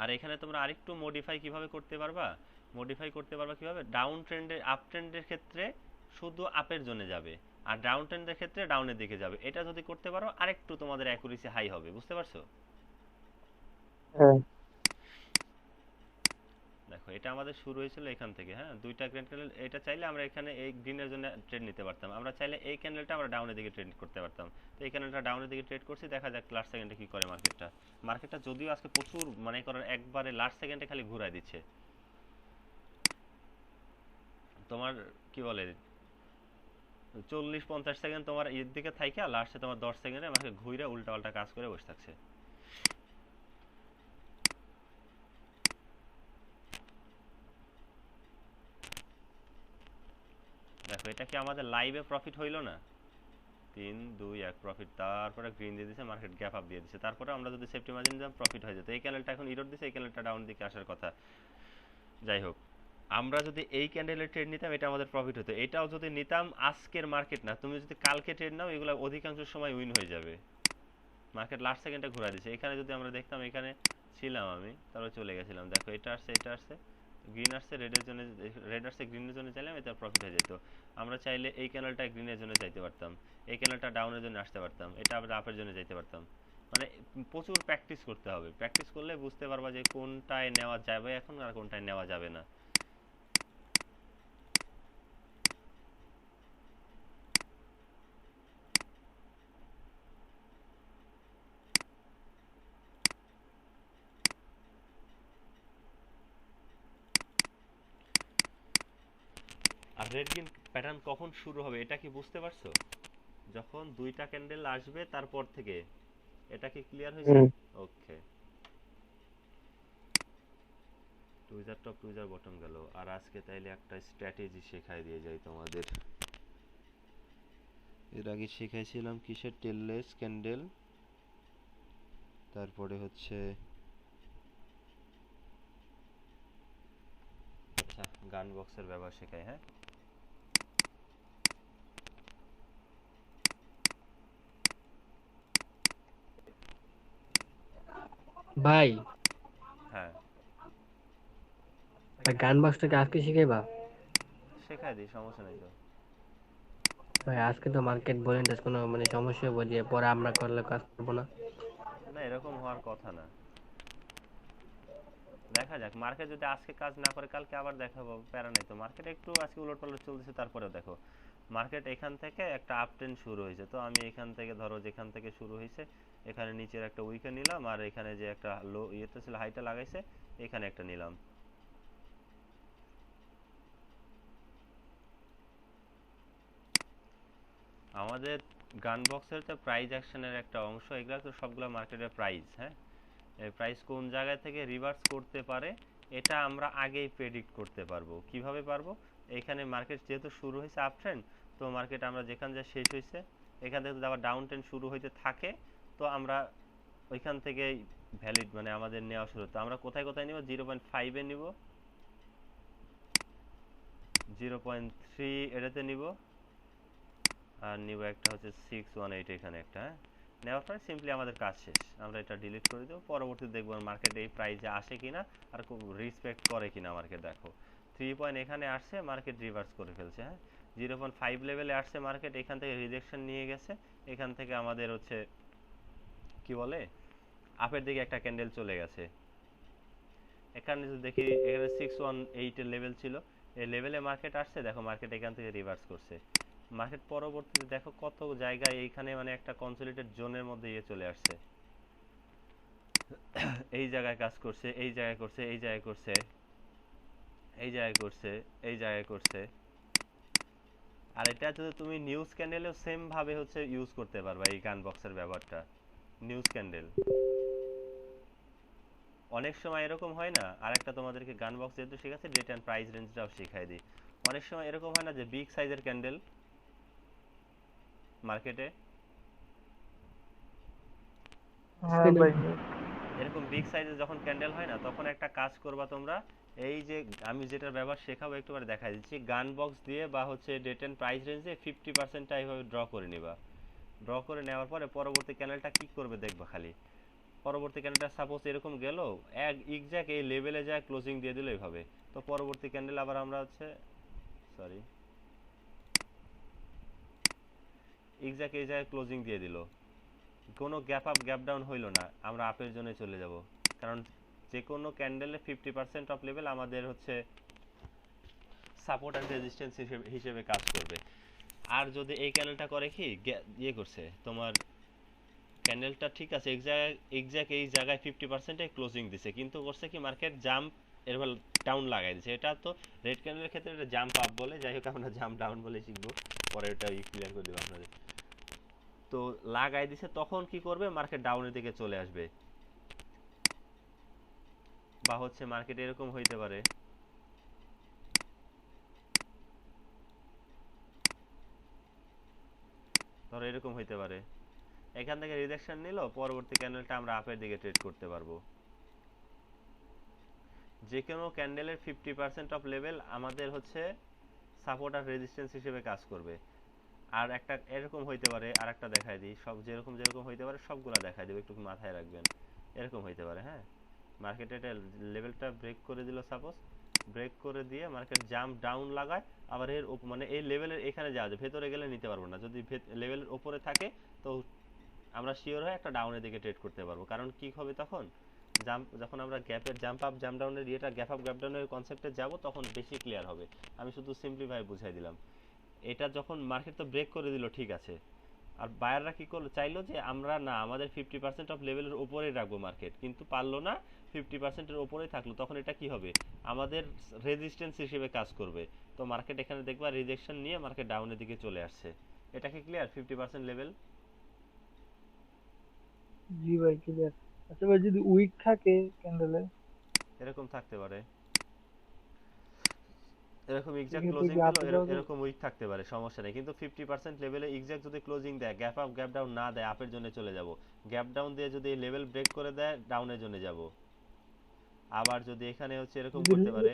আর এখানে তোমরা আরেকটু মডিফাই কিভাবে করতে পারবা, কিভাবে ডাউন ট্রেন্ডের, আপ ট্রেন্ডের ক্ষেত্রে শুধু আপের জন্য যাবে, আর ডাউন ট্রেন্ডের ক্ষেত্রে ডাউনের দিকে যাবে। এটা যদি করতে পারো আরেকটু তোমাদের অ্যাকুরেসি হাই হবে, বুঝতে পারছো? হ্যাঁ দেখো এটা আমাদের শুরু হয়েছিল এখান থেকে, হ্যাঁ, দুইটা গ্রিন ক্যান্ডেল। এটা চাইলে আমরা এখানে এই গ্রিনের জন্য ট্রেড নিতে পারতাম, আমরা চাইলে এই ক্যান্ডেলটা আমরা ডাউনের দিকে ট্রেড করতে পারতাম। তো এই ক্যান্ডেলটা ডাউনের দিকে ট্রেড করছি, দেখা যাক লাস্ট সেকেন্ডে কি করে মার্কেটটা যদিও আজকে প্রচুর মনে করেন একবারে লাস্ট সেকেন্ডে খালি ঘুরায় দিচ্ছে। তোমার কি বলে 40-50 সেকেন্ড তোমার এর দিকে থাইকা লাস্টে তোমার 10 সেকেন্ডে মার্কেট ঘুরে উল্টা পাল্টা কাজ করে বসে থাকছে। দেখো এটা কি আমাদের লাইভে প্রফিট হইলো না? 3-2-1 প্রফিট, তারপরে গ্রিন দিয়ে দিয়েছে, মার্কেট গ্যাপ আপ দিয়ে দিয়েছে, তারপরে আমরা যদি সেফটি মার্জিন দিতাম প্রফিট হয়ে যেত। এই ক্যান্ডেলটা এখন ইরোড দিছে, এই ক্যান্ডেলটা ডাউন দিকে আসার কথা। যাই হোক, আমরা যদি এই ক্যান্ডেলের ট্রেড নিতাম এটা আমাদের প্রফিট হতো। এটাও যদি নিতাম, আজকের মার্কেট না, তুমি যদি কালকে ট্রেড নাও এগুলো অধিকাংশ সময় উইন হয়ে যাবে। মার্কেট লাস্ট সেকেন্ডে ঘুরা দিচ্ছে। এখানে যদি আমরা দেখতাম, এখানে ছিলাম আমি, তারপরে চলে গেছিলাম, দেখো এটা আসছে গ্রিন আসছে, রেড আসছে গ্রিনের জন্য চাইলাম, এটা প্রফিট হয়ে যেত। আমরা চাইলে এই ক্যান্ডেলটা গ্রিনের জন্য যাইতে পারতাম, এই ক্যান্ডেলটা ডাউনের জন্য আসতে পারতাম, এটা আবার আপের জন্য যাইতে পারতাম। মানে প্রচুর প্র্যাকটিস করতে হবে, প্র্যাকটিস করলে বুঝতে পারবা যে কোনটায় নেওয়া যাবে এখন আর কোনটায় নেওয়া যাবে না। আর রেড গ্রিন প্যাটার্ন কখন শুরু হবে এটা কি বুঝতে পারছো? যখন দুইটা ক্যান্ডেল আসবে তারপর থেকে। এটা কি ক্লিয়ার হয়েছে? ওকে, টুইজার টপ টুইজার বটম গেল। আর আজকে তাইলে একটা স্ট্র্যাটেজি শেখাই দিয়ে যাই তোমাদের। এর আগে শিখাইছিলাম কিসের টেললেস ক্যান্ডেল, তারপরে হচ্ছে আচ্ছা গান বক্সের ব্যবহার শেখাই। হ্যাঁ, ভাই হ্যাঁ গান বক্সটাকে আজকে শিখাইবা? শেখাই দিই, সমস্যা নেই তো। ভাই আজকে তো মার্কেট বলেন কোনো মানে সমস্যা হবে যে পরে আমরা করলে কাজ করবো না। না, এরকম হওয়ার কথা না। দেখা যাক, মার্কেট যদি আজকে কাজ না করে কালকে আবার দেখাবো, প্যারা নেই তো। মার্কেট একটু আজকে উলটপালট চলতেছে, তারপরেও দেখো মার্কেট এখান থেকে একটা আপ ট্রেন্ড শুরু হয়েছে। তো আমি এখান থেকে ধরো যেখান থেকে শুরু হয়েছে এখানে নিচের একটা উইকে নিলাম, আর এখানে যে একটা লো ইয়েতে ছিল হাইটা লাগাইছে এখানে একটা নিলাম। আমাদের গান বক্সের তো প্রাইস অ্যাকশনের একটা অংশ, এগুলো তো সবগুলো মার্কেটের প্রাইস। হ্যাঁ, এই প্রাইস কোন জায়গা থেকে রিভার্স করতে পারে এটা আমরা আগেই প্রেডিক্ট করতে পারবো। কিভাবে পারবো? এখানে মার্কেট যেহেতু শুরু হয়েছে আপ ট্রেন্ড, তো মার্কেট আমরা যেখান যা শেষ হয়েছে এখান থেকে যদি আবার ডাউন ট্রেন্ড শুরু হইতে থাকে, তো আমরা ওইখান থেকে ভ্যালিড মানে আমাদের নেওয়া শুরু হতো। আমরা কোথায় কোথায় নিব? 0.5 এ নিব, 0.3 এটাতে নিব, আর নিব একটা হচ্ছে 618 এখানে একটা। হ্যাঁ, নেওয়ার পরে সিম্পলি আমাদের কাজ শেষ, আমরা এটা ডিলিট করে দেবো। পরবর্তীতে দেখবো মার্কেট এই প্রাইসে আসে কিনা আর খুব রেসপেক্ট করে কিনা মার্কেট। দেখো 3 পয়েন্ট এখানে আসছে, মার্কেট রিভার্স করে ফেলছে। হ্যাঁ, 0.5 লেভেলে আসছে মার্কেট, এখান থেকে রিজেকশন নিয়ে গেছে, এখান থেকে আমাদের হচ্ছে কি বলে আপের দিকে একটা ক্যান্ডেল চলে গেছে। এখানে যদি দেখি এখানে 618 এর লেভেল ছিল, এই লেভেলে মার্কেট আসছে, দেখো মার্কেট এখান থেকে রিভার্স করছে। মার্কেট পরবর্তীতে দেখো কত জায়গায় এইখানে মানে একটা কনসলিডেটেড জোনের মধ্যে ইয়ে চলে আসছে, এই জায়গায় কাজ করছে, এই জায়গায় করছে, এই জায়গায় করছে, এই জায়গায় করছে, এই জায়গায় করছে। আর এটা যদি তুমি নিউজ ক্যান্ডেলেও সেম ভাবে হচ্ছে ইউজ করতে পারবা এই গান বক্সের ব্যবহারটা। নিউজ ক্যান্ডেল অনেক সময় এরকম হয় না, আরেকটা তোমাদেরকে গান বক্স যেহেতু শেখাচ্ছে ডেট অ্যান্ড প্রাইস রেঞ্জটাও শেখাই দিই। অনেক সময় এরকম হয় না যে বিগ সাইজের ক্যান্ডেল মার্কেটে, হ্যাঁ ভাই এরকম বিগ সাইজের যখন ক্যান্ডেল হয় না, তখন একটা কাজ করবা তোমরা, এই যে আমি যেটার ব্যবহার শেখাবো একটুবার দেখাই দিচ্ছি। গান বক্স দিয়ে বা হচ্ছে ডেট অ্যান্ড প্রাইস রেঞ্জে 50%টা এইভাবে ড্র করে নিবা। ড্র করে নেওয়ার পরে পরবর্তী ক্যান্ডেলটা কি করবে দেখবা খালি। পরবর্তী ক্যান্ডেলটা সাপোজ এরকম গেল, এক এক্সাক্ট এই লেভেলে যায় ক্লোজিং দিয়ে দিল এইভাবে। তো পরবর্তী ক্যান্ডেল আবার আমরা হচ্ছে সরি এক্সাক্ট এই জায়গায় ক্লোজিং দিয়ে দিল, কোনো গ্যাপ আপ গ্যাপ ডাউন হইলো না, আমরা আপের জন্য চলে যাব, কারণ যে কোনো ক্যান্ডেলে 50% অফ লেভেল আমাদের হচ্ছে সাপোর্ট অ্যান্ড রেজিস্ট্যান্স হিসেবে কাজ করবে। আর যদি এই ক্যান্ডেলটা করে কি ইয়ে করছে তোমার ক্যান্ডেলটা ঠিক আছে এক্সাক্ট এই জায়গায় 50%-এ ক্লোজিং দিছে, কিন্তু করছে কি মার্কেট জাম্প এরপর ডাউন লাগাই দিছে। এটা তো রেড ক্যান্ডেলের ক্ষেত্রে এটা জাম্প আপ বলে, যাই হোক আমরা জাম্প ডাউন বলে শিখবো, পরে এটা ক্লিয়ার করে দেবো আপনাদের। তো লাগাই দিছে, তখন কি করবে মার্কেট ডাউনের দিকে চলে আসবে, বা হচ্ছে মার্কেট এরকম হইতে পারে ধরো এরকম হইতে পারে, এখান থেকে রিজেকশন নিল, পরবর্তী ক্যান্ডেলটা আমরা আপের দিকে ট্রেড করতে পারবো। যে কোনো ক্যান্ডেলের 50% অফ লেভেল আমাদের হচ্ছে সাপোর্ট আর রেজিস্ট্যান্স হিসেবে কাজ করবে। আর একটা এরকম হইতে পারে, আর একটা দেখাই দিই, সব যেরকম যেরকম হইতে পারে সবগুলা দেখাই দেবো, একটু মাথায় রাখবেন। এরকম হইতে পারে, হ্যাঁ, মার্কেট এটা লেভেলটা ব্রেক করে দিল, সাপোজ ব্রেক করে দিয়ে মার্কেট জাম্প ডাউন লাগায়, আবার এর মানে এই লেভেলের এখানে যাওয়া যায়, ভেতরে গেলে নিতে পারবো না, যদি লেভেলের উপরে থাকে তো আমরা শিওর হয়ে একটা ডাউনের দিকে ট্রেড করতে পারবো। কারণ কি হবে তখন যখন আমরা গ্যাপের জাম্প আপ জাম্প ডাউনের ইয়েটা গ্যাপ আপ গ্যাপ ডাউনের কনসেপ্টে যাব, তখন বেশি ক্লিয়ার হবে। আমি শুধু সিম্পলিফাই বুঝাই দিলাম। এটা যখন মার্কেট তো ব্রেক করে দিল, ঠিক আছে, আর বায়াররা কি করলো, চাইলো যে আমরা না আমাদের 50% অফ লেভেলের উপরেই রাখবো মার্কেট, কিন্তু পারলো না, 50%-এর উপরেই থাকলো, তখন এটা কি হবে আমাদের রেজিস্ট্যান্স হিসেবে কাজ করবে। তো মার্কেট এখানে দেখবা রিজেকশন নিয়ে মার্কেট ডাউনের দিকে চলে আসছে। এটা কি ক্লিয়ার 50% লেভেল? জি ভাই ক্লিয়ার। আচ্ছা ভাই, যদি উইক থাকে ক্যান্ডেলে এরকম থাকতে পারে, এরকম এক্সাক্ট সেক্ষেত্রে ক্লোজিং কি দিল, আপে যাওয়া যাবে? এরকম উইক থাকতে পারে, সমস্যা নেই, কিন্তু 50% লেভেলে এক্সাক্ট যদি ক্লোজিং দেয়, গ্যাপ আপ গ্যাপ ডাউন না দেয়, আপের জন্য চলে যাব। গ্যাপ ডাউন দিয়ে যদি লেভেল ব্রেক করে দেয়, ডাউনের জন্য যাব। আবার যদি এখানে হচ্ছে এরকম যদি করতে পারে,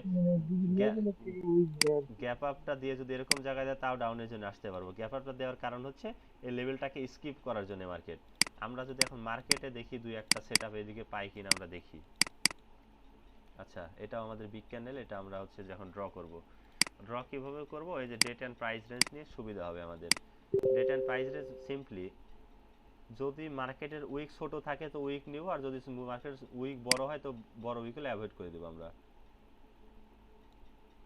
যদি লেভেলের থেকে উইক দেয় আর কি। গ্যাপ আপটা দিয়ে যদি এরকম জায়গায় দেয়, তাও ডাউনের জন্য আসতে পারবো। গ্যাপ আপটা দেওয়ার কারণ হচ্ছে এই লেভেলটাকে স্কিপ করার জন্য মার্কেট। আমরা যদি এখন মার্কেটে দেখি দুই একটা সেটআপ এদিকে পাই কিনা আমরা দেখি। আচ্ছা, এটাও আমাদের বিগ ক্যান্ডেল, এটা আমরা হচ্ছে যখন ড্র করব, ড্র কিভাবে করব, এই যে ডেট এন্ড প্রাইস রেঞ্জ নিয়ে সুবিধা হবে আমাদের। Date and price range simply, যদি মার্কেটের উইক ছোট থাকে তো উইক নিব, আর যদি মার্কেটের উইক বড় হয় তো বড় উইকগুলো অ্যাভয়েড করে দেব আমরা।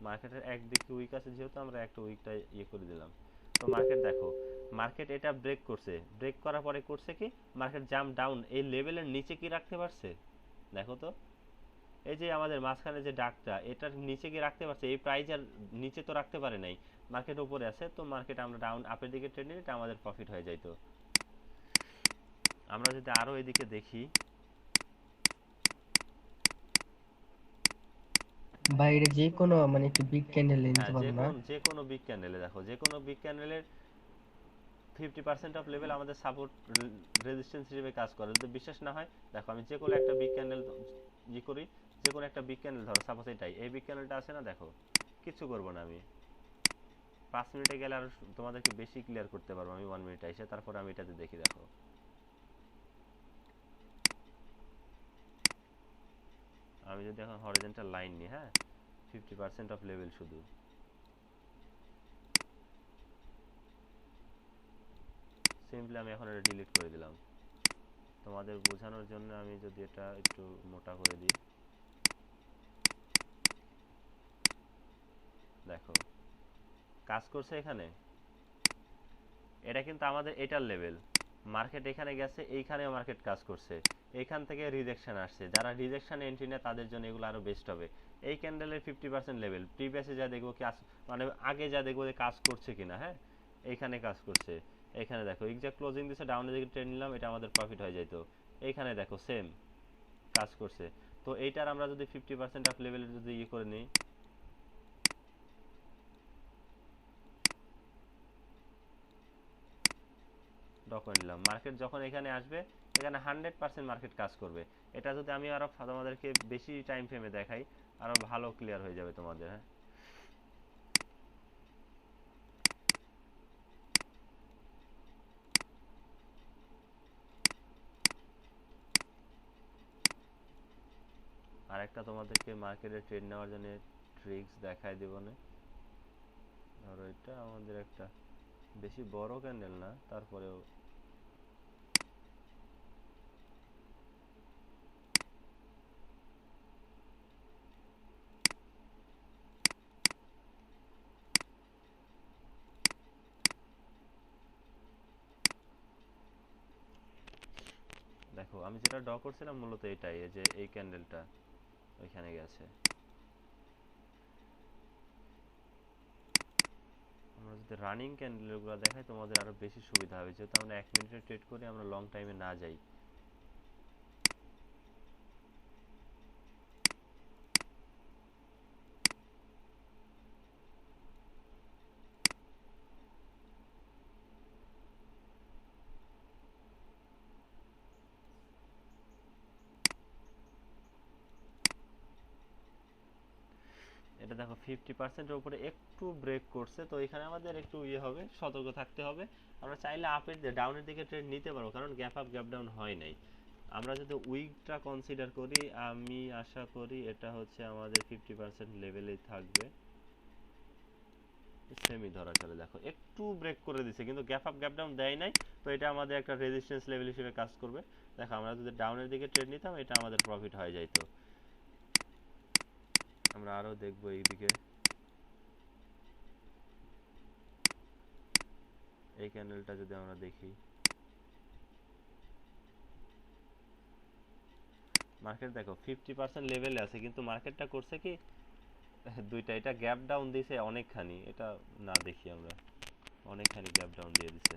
মার্কেটের একদিকে উইক আছে যেহেতু, আমরা একটা উইকটা ইয়ে করে দিলাম। তো মার্কেট দেখো, মার্কেট এটা ব্রেক করছে, ব্রেক করার পরে করছে কি মার্কেট জাম্প ডাউন এই লেভেলের নিচে কি রাখতে পারছে, দেখো তো, এই যে আমাদের মাঝখানে যে ডাকটা, এটার নিচে কি রাখতে পারছে, এই প্রাইস আর নিচে তো রাখতে পারে নাই, মার্কেট উপরে আছে, তো মার্কেট আমরা ডাউন আপের দিকে ট্রেড নিলে এটা আমাদের প্রফিট হয়ে যাইতো। আমরা যদি আরো এদিকে দেখি, ভাই এটা যে কোনো মানে একটু বিগ ক্যান্ডেল হ্যাঁ, নিতে পারবো না? যে কোনো বিগ ক্যান্ডেলে দেখো, যে কোনো বিগ ক্যান্ডেলের 50% অফ লেভেল আমাদের সাপোর্ট রেজিস্ট্যান্স হিসেবে কাজ করে। যদি বিশ্বাস না হয় দেখো, আমি যে কোনো একটা বিগ ক্যান্ডেল ই করি, যে কোনো একটা বিগ ক্যান্ডেল ধরো, সাপোজ এটাই, এই বিগ ক্যান্ডেলটা আছে না, দেখো কিছু করবো না আমি, 5 মিনিটে গেলে আর তোমাদেরকে বেশি ক্লিয়ার করতে পারবো আমি, 1 মিনিটে এসে তারপর আমি এটাতে দেখি। দেখো আমি যদি এখন হরিজন্টাল লাইন নিই, হ্যাঁ, 50% অফ লেভেল শুধু, সিম্পলি আমি এখন এটা ডিলিট করে দিলাম তোমাদের বোঝানোর জন্য। আমি যদি এটা একটু মোটা করে দিই, দেখো কাজ করছে এখানে, এটা কিন্তু আমাদের এটার লেভেল, মার্কেট এখানে গেছে, এইখানে মার্কেট কাজ করছে, এখান থেকে রিজেকশন আসছে, যারা রিজেকশন এন্ট্রি নেয় তাদের জন্য এগুলো আরো বেস্ট হবে। এই ক্যান্ডেলের 50% লেভেল প্রিভিয়াসে যা দেখবো কি মানে আগে যা দেখবো যে কাজ করছে কিনা, হ্যাঁ, এইখানে কাজ করছে, এখানে দেখো এক্সাক্ট ক্লোজিং দিছে, ডাউনের দিকে ট্রেড নিলাম, এটা আমাদের প্রফিট হয়ে যাইতো। এইখানে দেখো সেম কাজ করছে। তো এইটার আমরা যদি 50% অফ লেভেলের যদি ইয়ে করে নিই, ডকুমেন্ট নিলাম, মার্কেট যখন এখানে আসবে, এখানে 100% মার্কেট কাজ করবে। এটা যদি আমি আরো তোমাদেরকে বেশি টাইম ফ্রেমে দেখাই, আরো ভালো ক্লিয়ার হয়ে যাবে তোমাদের। হ্যাঁ, আর একটা তোমাদেরকে মার্কেটে ট্রেড নেওয়ার জন্য ট্রিক্স দেখাই দেব না। ধরো এটা আমাদের একটা বেশি বড় ক্যান্ডেল না, তারপরেও দেখো আমি যেটা ড্র করছিলাম মূলত এটাই, এই যে এই ক্যান্ডেলটা ওইখানে গেছে। আমরা যদি রানিং ক্যান্ডেলগুলো দেখাই তোমাদের আরো বেশি সুবিধা হবে, যেহেতু আমরা 1 মিনিটে ট্রেড করি, আমরা লং টাইমে না যাই। এটা দেখো 50% এর উপরে একটু ব্রেক করছে, তো এখানে আমাদের একটু ইয়ে হবে, সতর্ক থাকতে হবে। আমরা চাইলে আপের ডাউনের দিকে ট্রেড নিতে পারবো, কারণ গ্যাপ আপ গ্যাপ ডাউন হয় নাই। আমরা যদি উইকটা কনসিডার করি, আমি আশা করি এটা হচ্ছে আমাদের 50% লেভেলেই থাকবে। সেমি ধরা চলে, দেখো একটু ব্রেক করে দিছে কিন্তু গ্যাপ আপ গ্যাপ ডাউন দেয় নাই, তো এটা আমাদের একটা রেজিস্ট্যান্স লেভেল হিসেবে কাজ করবে। দেখো আমরা যদি ডাউনের দিকে ট্রেড নিতাম, এটা আমাদের প্রফিট হয়ে যাইতো। আমরা আরো দেখবো এইদিকে, এই ক্যান্ডেলটা যদি আমরা দেখি, মার্কেট দেখো 50% লেভেলে আছে, কিন্তু মার্কেটটা করছে কি দুইটা, এটা গ্যাপ ডাউন দিয়েছে অনেকখানি, এটা না দেখি আমরা, অনেকখানি গ্যাপ ডাউন দিয়ে দিছে।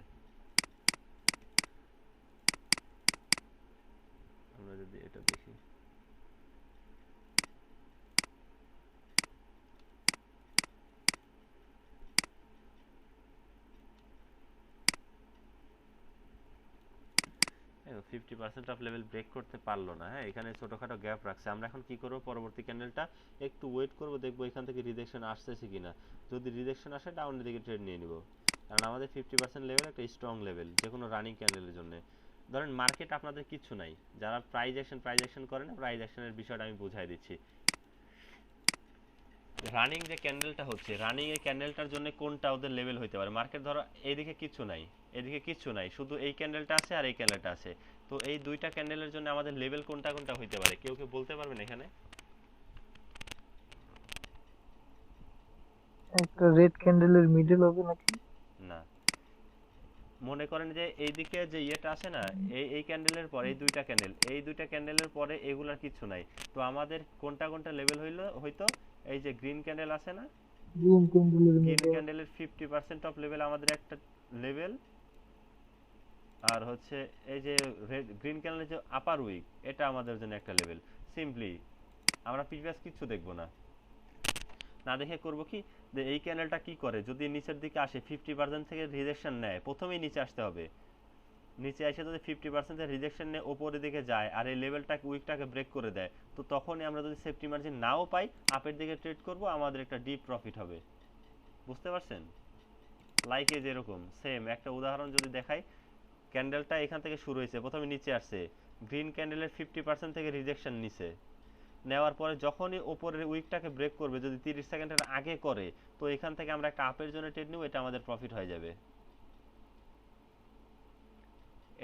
আমরা যদি এটা দেখি, দেখো 50% অফ লেভেল ব্রেক করতে পারলো না। হ্যাঁ, এখানে ছোটখাটো গ্যাপ রাখছে। আমরা এখন কি করব, পরবর্তী ক্যান্ডেলটা একটু ওয়েট করব, দেখবো এখান থেকে রিজেকশন আসতেছে কিনা। যদি রিজেকশন আসে, ডাউনের দিকে ট্রেড নিয়ে নিব, কারণ আমাদের 50% লেভেল একটা স্ট্রং লেভেল যে কোনো রানিং ক্যান্ডেলের জন্য। ধরেন মার্কেট আপনাদের কিছু নাই, যারা প্রাইস অ্যাকশন করে না, প্রাইস অ্যাকশনের বিষয়টা আমি বুঝাই দিচ্ছি। রানিং যে ক্যান্ডেলটা হচ্ছে, রানিং এই ক্যান্ডেলটার জন্য কোনটা ওদের লেভেল হইতে পারে? মার্কেট ধরো এইদিকে কিছু নাই, এদিকে কিছু নাই, শুধু এই ক্যান্ডেলটা আছে আর এই ক্যান্ডেলটা আছে, তো এই দুইটা ক্যান্ডেলের জন্য আমাদের লেভেল কোনটা কোনটা হইতে পারে? কেউ কেউ বলতে পারবেন এখানে? একটা রেড ক্যান্ডেলের মিডল হবে নাকি? না, মনে করেন যে এইদিকে যে ইয়েটা আছে না, এই ক্যান্ডেলের পরে এই দুইটা ক্যান্ডেলের পরে এগুলার কিছু নাই, তো আমাদের কোনটা কোনটা লেভেল হইতো? এই যে গ্রিন ক্যান্ডেল আছে না, গ্রিন ক্যান্ডেলের গ্রিন মিডল। ক্যান্ডেলের 50% অফ লেভেল আমাদের একটা লেভেল, আর হচ্ছে এই যে রেড গ্রিন ক্যান্ডেলের যে আপার উইক, এটা আমাদের জন্য একটা লেভেল। সিম্পলি আমরা প্রিভিয়াস কিছু দেখব না, না দেখে করব কি, যে এই ক্যান্ডেলটা কি করে, যদি নিচের দিকে আসে 50% থেকে রিজেকশন নেয়, প্রথমেই নিচে আসতে হবে। নিচে এসে যদি 50% এর রিজেকশন নিয়ে উপরের দিকে যায় আর এই লেভেলটাকে উইকটাকে ব্রেক করে দেয়, তো তখনই আমরা যদি সেফটি মার্জিন নাও পাই, আপের দিকে ট্রেড করব, আমাদের একটা ডিপ প্রফিট হবে। বুঝতে পারছেন? লাইক এই যেরকম সেম একটা উদাহরণ যদি দেখাই, ক্যান্ডেলটা এখান থেকে শুরু হয়েছে, প্রথমে নিচে আসছে, গ্রিন ক্যান্ডেলের 50% থেকে রিজেকশন নিছে, নেওয়ার পরে যখনই উপরের উইকটাকে ব্রেক করবে, যদি 30 সেকেন্ডের আগে করে, তো এখান থেকে আমরা একটা আপের জন্য ট্রেড নিব, এটা আমাদের প্রফিট হয়ে যাবে।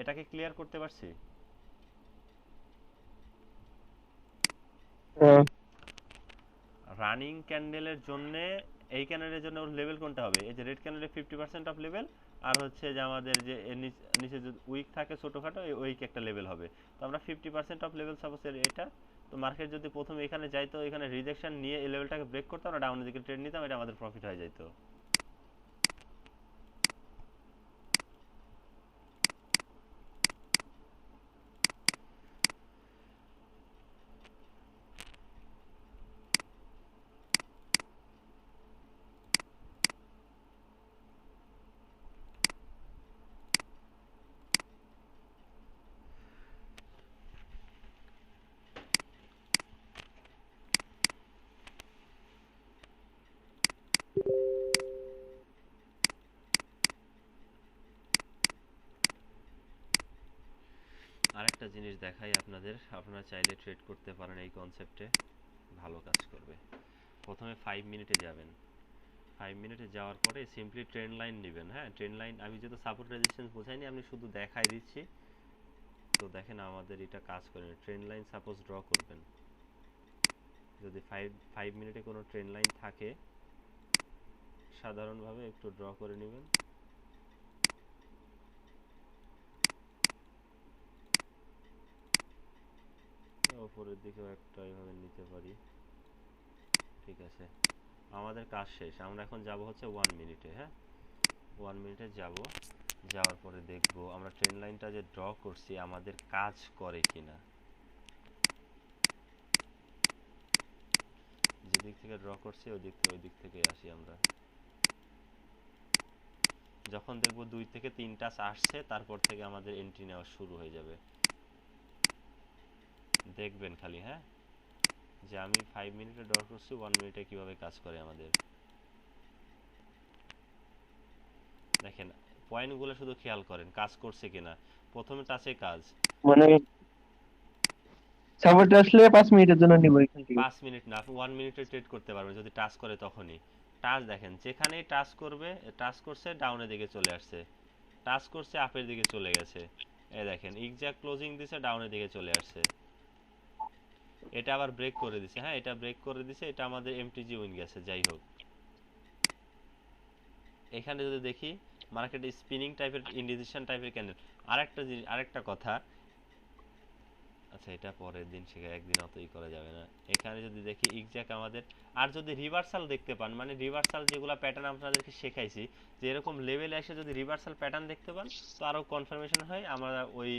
এটাকে ক্লিয়ার করতে পারছি? রানিং ক্যান্ডেলের জন্য, এই ক্যান্ডেলের জন্য লেভেল কোনটা হবে? এই যে রেড ক্যান্ডেলের 50% অফ লেভেল, আর হচ্ছে যে আমাদের যে নিচে যে উইক থাকে ছোটখাটো, এই উইক একটা লেভেল হবে। তো আমরা 50% অফ লেভেল সাপোজ এটা, তো মার্কেট যদি প্রথমে এখানে যাইতো, এখানে রিজেকশন নিয়ে এই লেভেলটাকে ব্রেক করতে আমরা ডাউনের দিকে ট্রেড নিতাম, এটা আমাদের প্রফিট হয়ে যাইতো। আরেকটা জিনিস দেখাই আপনাদের, আপনারা চাইলে ট্রেড করতে পারেন এই কনসেপ্টে, ভালো কাজ করবে। প্রথমে 5 মিনিটে যাবেন, 5 মিনিটে যাওয়ার পরে সিম্পলি ট্রেন্ড লাইন নেবেন। হ্যাঁ, ট্রেন্ড লাইন আমি যেহেতু সাপোর্ট রেজিস্ট্যান্স বোঝাইনি, আমি শুধু দেখাই দিচ্ছি। তো দেখেন আমাদের এটা কাজ করে। ট্রেন্ড লাইন সাপোজ ড্র করবেন, যদি 5 মিনিটে কোনো ট্রেন্ড লাইন থাকে সাধারণভাবে একটু ড্র করে নেবেন। উপরের দিকেও একটা এইভাবে নিতে পারি। ঠিক আছে, আমাদের কাজ শেষ। আমরা এখন যাব হচ্ছে 1 মিনিটে। হ্যাঁ, 1 মিনিটে যাব। যাওয়ার পরে দেখব আমরা ট্রেন্ড লাইনটা যে ড্র করছি আমাদের কাজ করে কিনা। যেদিক থেকে ড্র করছি ওই দিক থেকে আসি আমরা। যখন দেখব 2 থেকে 3 টাচ আসছে তারপর থেকে আমাদের এন্ট্রি নেওয়া শুরু হয়ে যাবে। দেখবেন খালি, হ্যাঁ, যে আমি 5 মিনিটে ড্র করছি 1 মিনিটে কিভাবে কাজ করে আমাদের। দেখেন পয়েন্টগুলো শুধু খেয়াল করেন কাজ করছে কিনা। প্রথমে টাচে কাজ, মানে সাপোর্ট আসলে 5 মিনিটের জন্য নিব এখান থেকে। 5 মিনিট না, আপনি 1 মিনিটে ট্রেড করতে পারবেন যদি টাচ করে তখনই। টাচ দেখেন যেখানেই টাচ করবে, টাচ করছে ডাউনের দিকে চলে আসছে, টাচ করছে আপের দিকে চলে গেছে। এই দেখেন এক্সাক্ট ক্লোজিং দিছে ডাউনের দিকে চলে আসছে। এটা আবার ব্রেক করে দিছে। হ্যাঁ, এটা ব্রেক করে দিছে, এটা আমাদের এমটিজি উইন গেছে। যাই হোক, এখানে যদি দেখি মার্কেটে স্পিনিং টাইপের ইন্ডিসিশন টাইপের ক্যান্ডেল। আরেকটা কথা, আচ্ছা এটা পরের দিন শিখে, একদিন অতই করা যাবে না। এখানে যদি দেখি এক্সাক্ট আমাদের, আর যদি রিভার্সাল দেখতে পান, মানে রিভার্সাল যেগুলো প্যাটার্ন আপনাদেরকে শেখাইছি, যে এরকম লেভেলে এসে যদি রিভার্সাল প্যাটার্ন দেখতে পান তো আরও কনফার্মেশন হয় আমরা ওই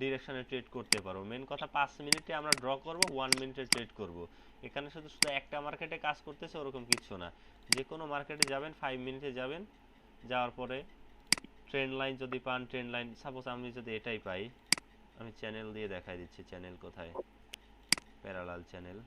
ডিরেকশনে ট্রেড করতে পারবো। মেন কথা 5 মিনিটে আমরা ড্র করব, 1 মিনিটে ট্রেড করব। এখানে শুধু একটা মার্কেটে কাজ করতেছে ওরকম কিছু না। যে কোনো মার্কেটে যাবেন, 5 মিনিটে যাবেন, যাওয়ার পরে ট্রেন্ড লাইন যদি পান, ট্রেন্ড লাইন সাপোজ আমি যদি এটাই পাই, আমি চ্যানেল দিয়ে দেখাই দিচ্ছি। চ্যানেল কোথায়? Parallel channel.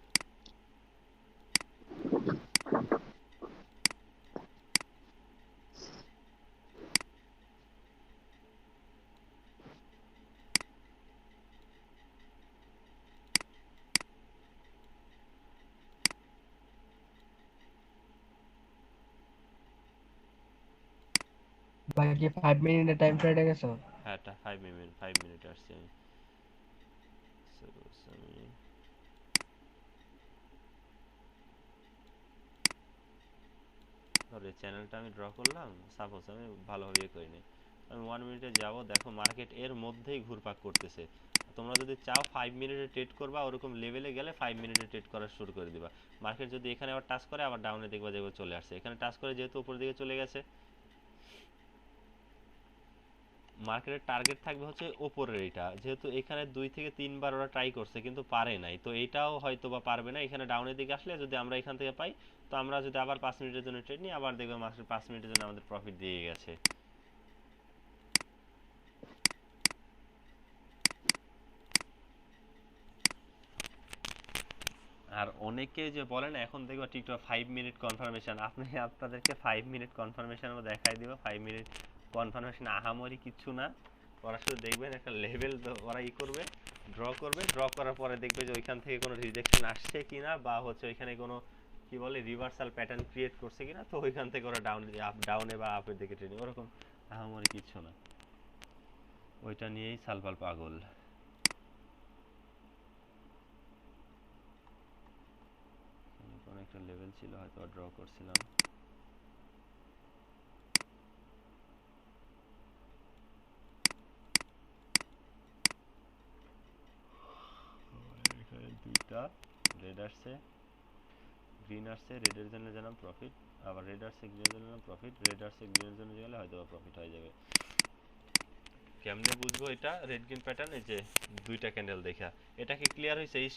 ভাই কি 5 মিনিটের টাইম ফ্রেমে গেছো? হ্যাঁ, এটা 5 মিনিট আসছে। আমি suppose আমি ধরো চ্যানেলটা আমি ড্র করলাম, সাপোজ আমি ভালোভাবে করিনি, আমি 1 মিনিটে যাব। দেখো মার্কেট এর মধ্যেই ঘুরপাক করতেছে। তোমরা যদি চাও 5 মিনিটে ট্রেড করবা, ওরকম লেভেলে গেলে 5 মিনিটে ট্রেড করা শুরু করে দিবা। মার্কেট যদি এখানে আবার টাচ করে আবার ডাউনে দেখবা যেভাবে চলে আসছে। এখানে টাচ করে যেহেতু উপরের দিকে চলে গেছে, মার্কেটের টার্গেট থাকবে হচ্ছে ওপরের। এইটা যেহেতু এখানে 2 থেকে 3 বার ওরা ট্রাই করছে কিন্তু পারে নাই, তো এইটাও হয়তো বা পারবে না। এখানে ডাউনের দিকে আসলে যদি আমরা এখান থেকে পাই, তো আমরা যদি আবার 5 মিনিটের জন্য ট্রেড নিই, আবার দেখবে মার্কেট 5 মিনিটের জন্য আমাদের প্রফিট দিয়ে গেছে। আর অনেকে যে বলেন এখন দেখবা টিকটক 5 মিনিট কনফার্মেশন, আপনাদেরকে 5 মিনিট কনফার্মেশনও দেখাই দিব। 5 মিনিট কনফার্মেশন আহামরি কিচ্ছু না। ওরা শুধু দেখবেন একটা লেভেল ওরা করবে, ড্র করবে, ড্র করার পরে দেখবে যে ওইখান থেকে কোনো রিজেকশন আসছে কিনা, বা হচ্ছে ওইখানে কোনো কি বলে রিভার্সাল প্যাটার্ন ক্রিয়েট করছে কিনা, তো ওইখান থেকে ওরা ডাউনে বা আপের দিকে ট্রেনিং। ওরকম আহামরি কিচ্ছু না, ওইটা নিয়েই সালপাল পাগল। কোনো একটা লেভেল ছিল হয়তো ড্র করছিলাম। এখানে দুইটা রেড আসছে, গ্রিন আসছে, রেডের জন্য জানাম প্রফিট, আবার রেড আসছে গ্রিনের জন্য জানাম প্রফিট, রেড আসছে গ্রিনের জন্য গেলে হয়তো প্রফিট হয়ে যাবে। কেমনে বুঝবো এটা রেড গ্রিন প্যাটার্ন? এই যে দুইটা ক্যান্ডেল দেখা, এটা কি ক্লিয়ার হয়েছে? এই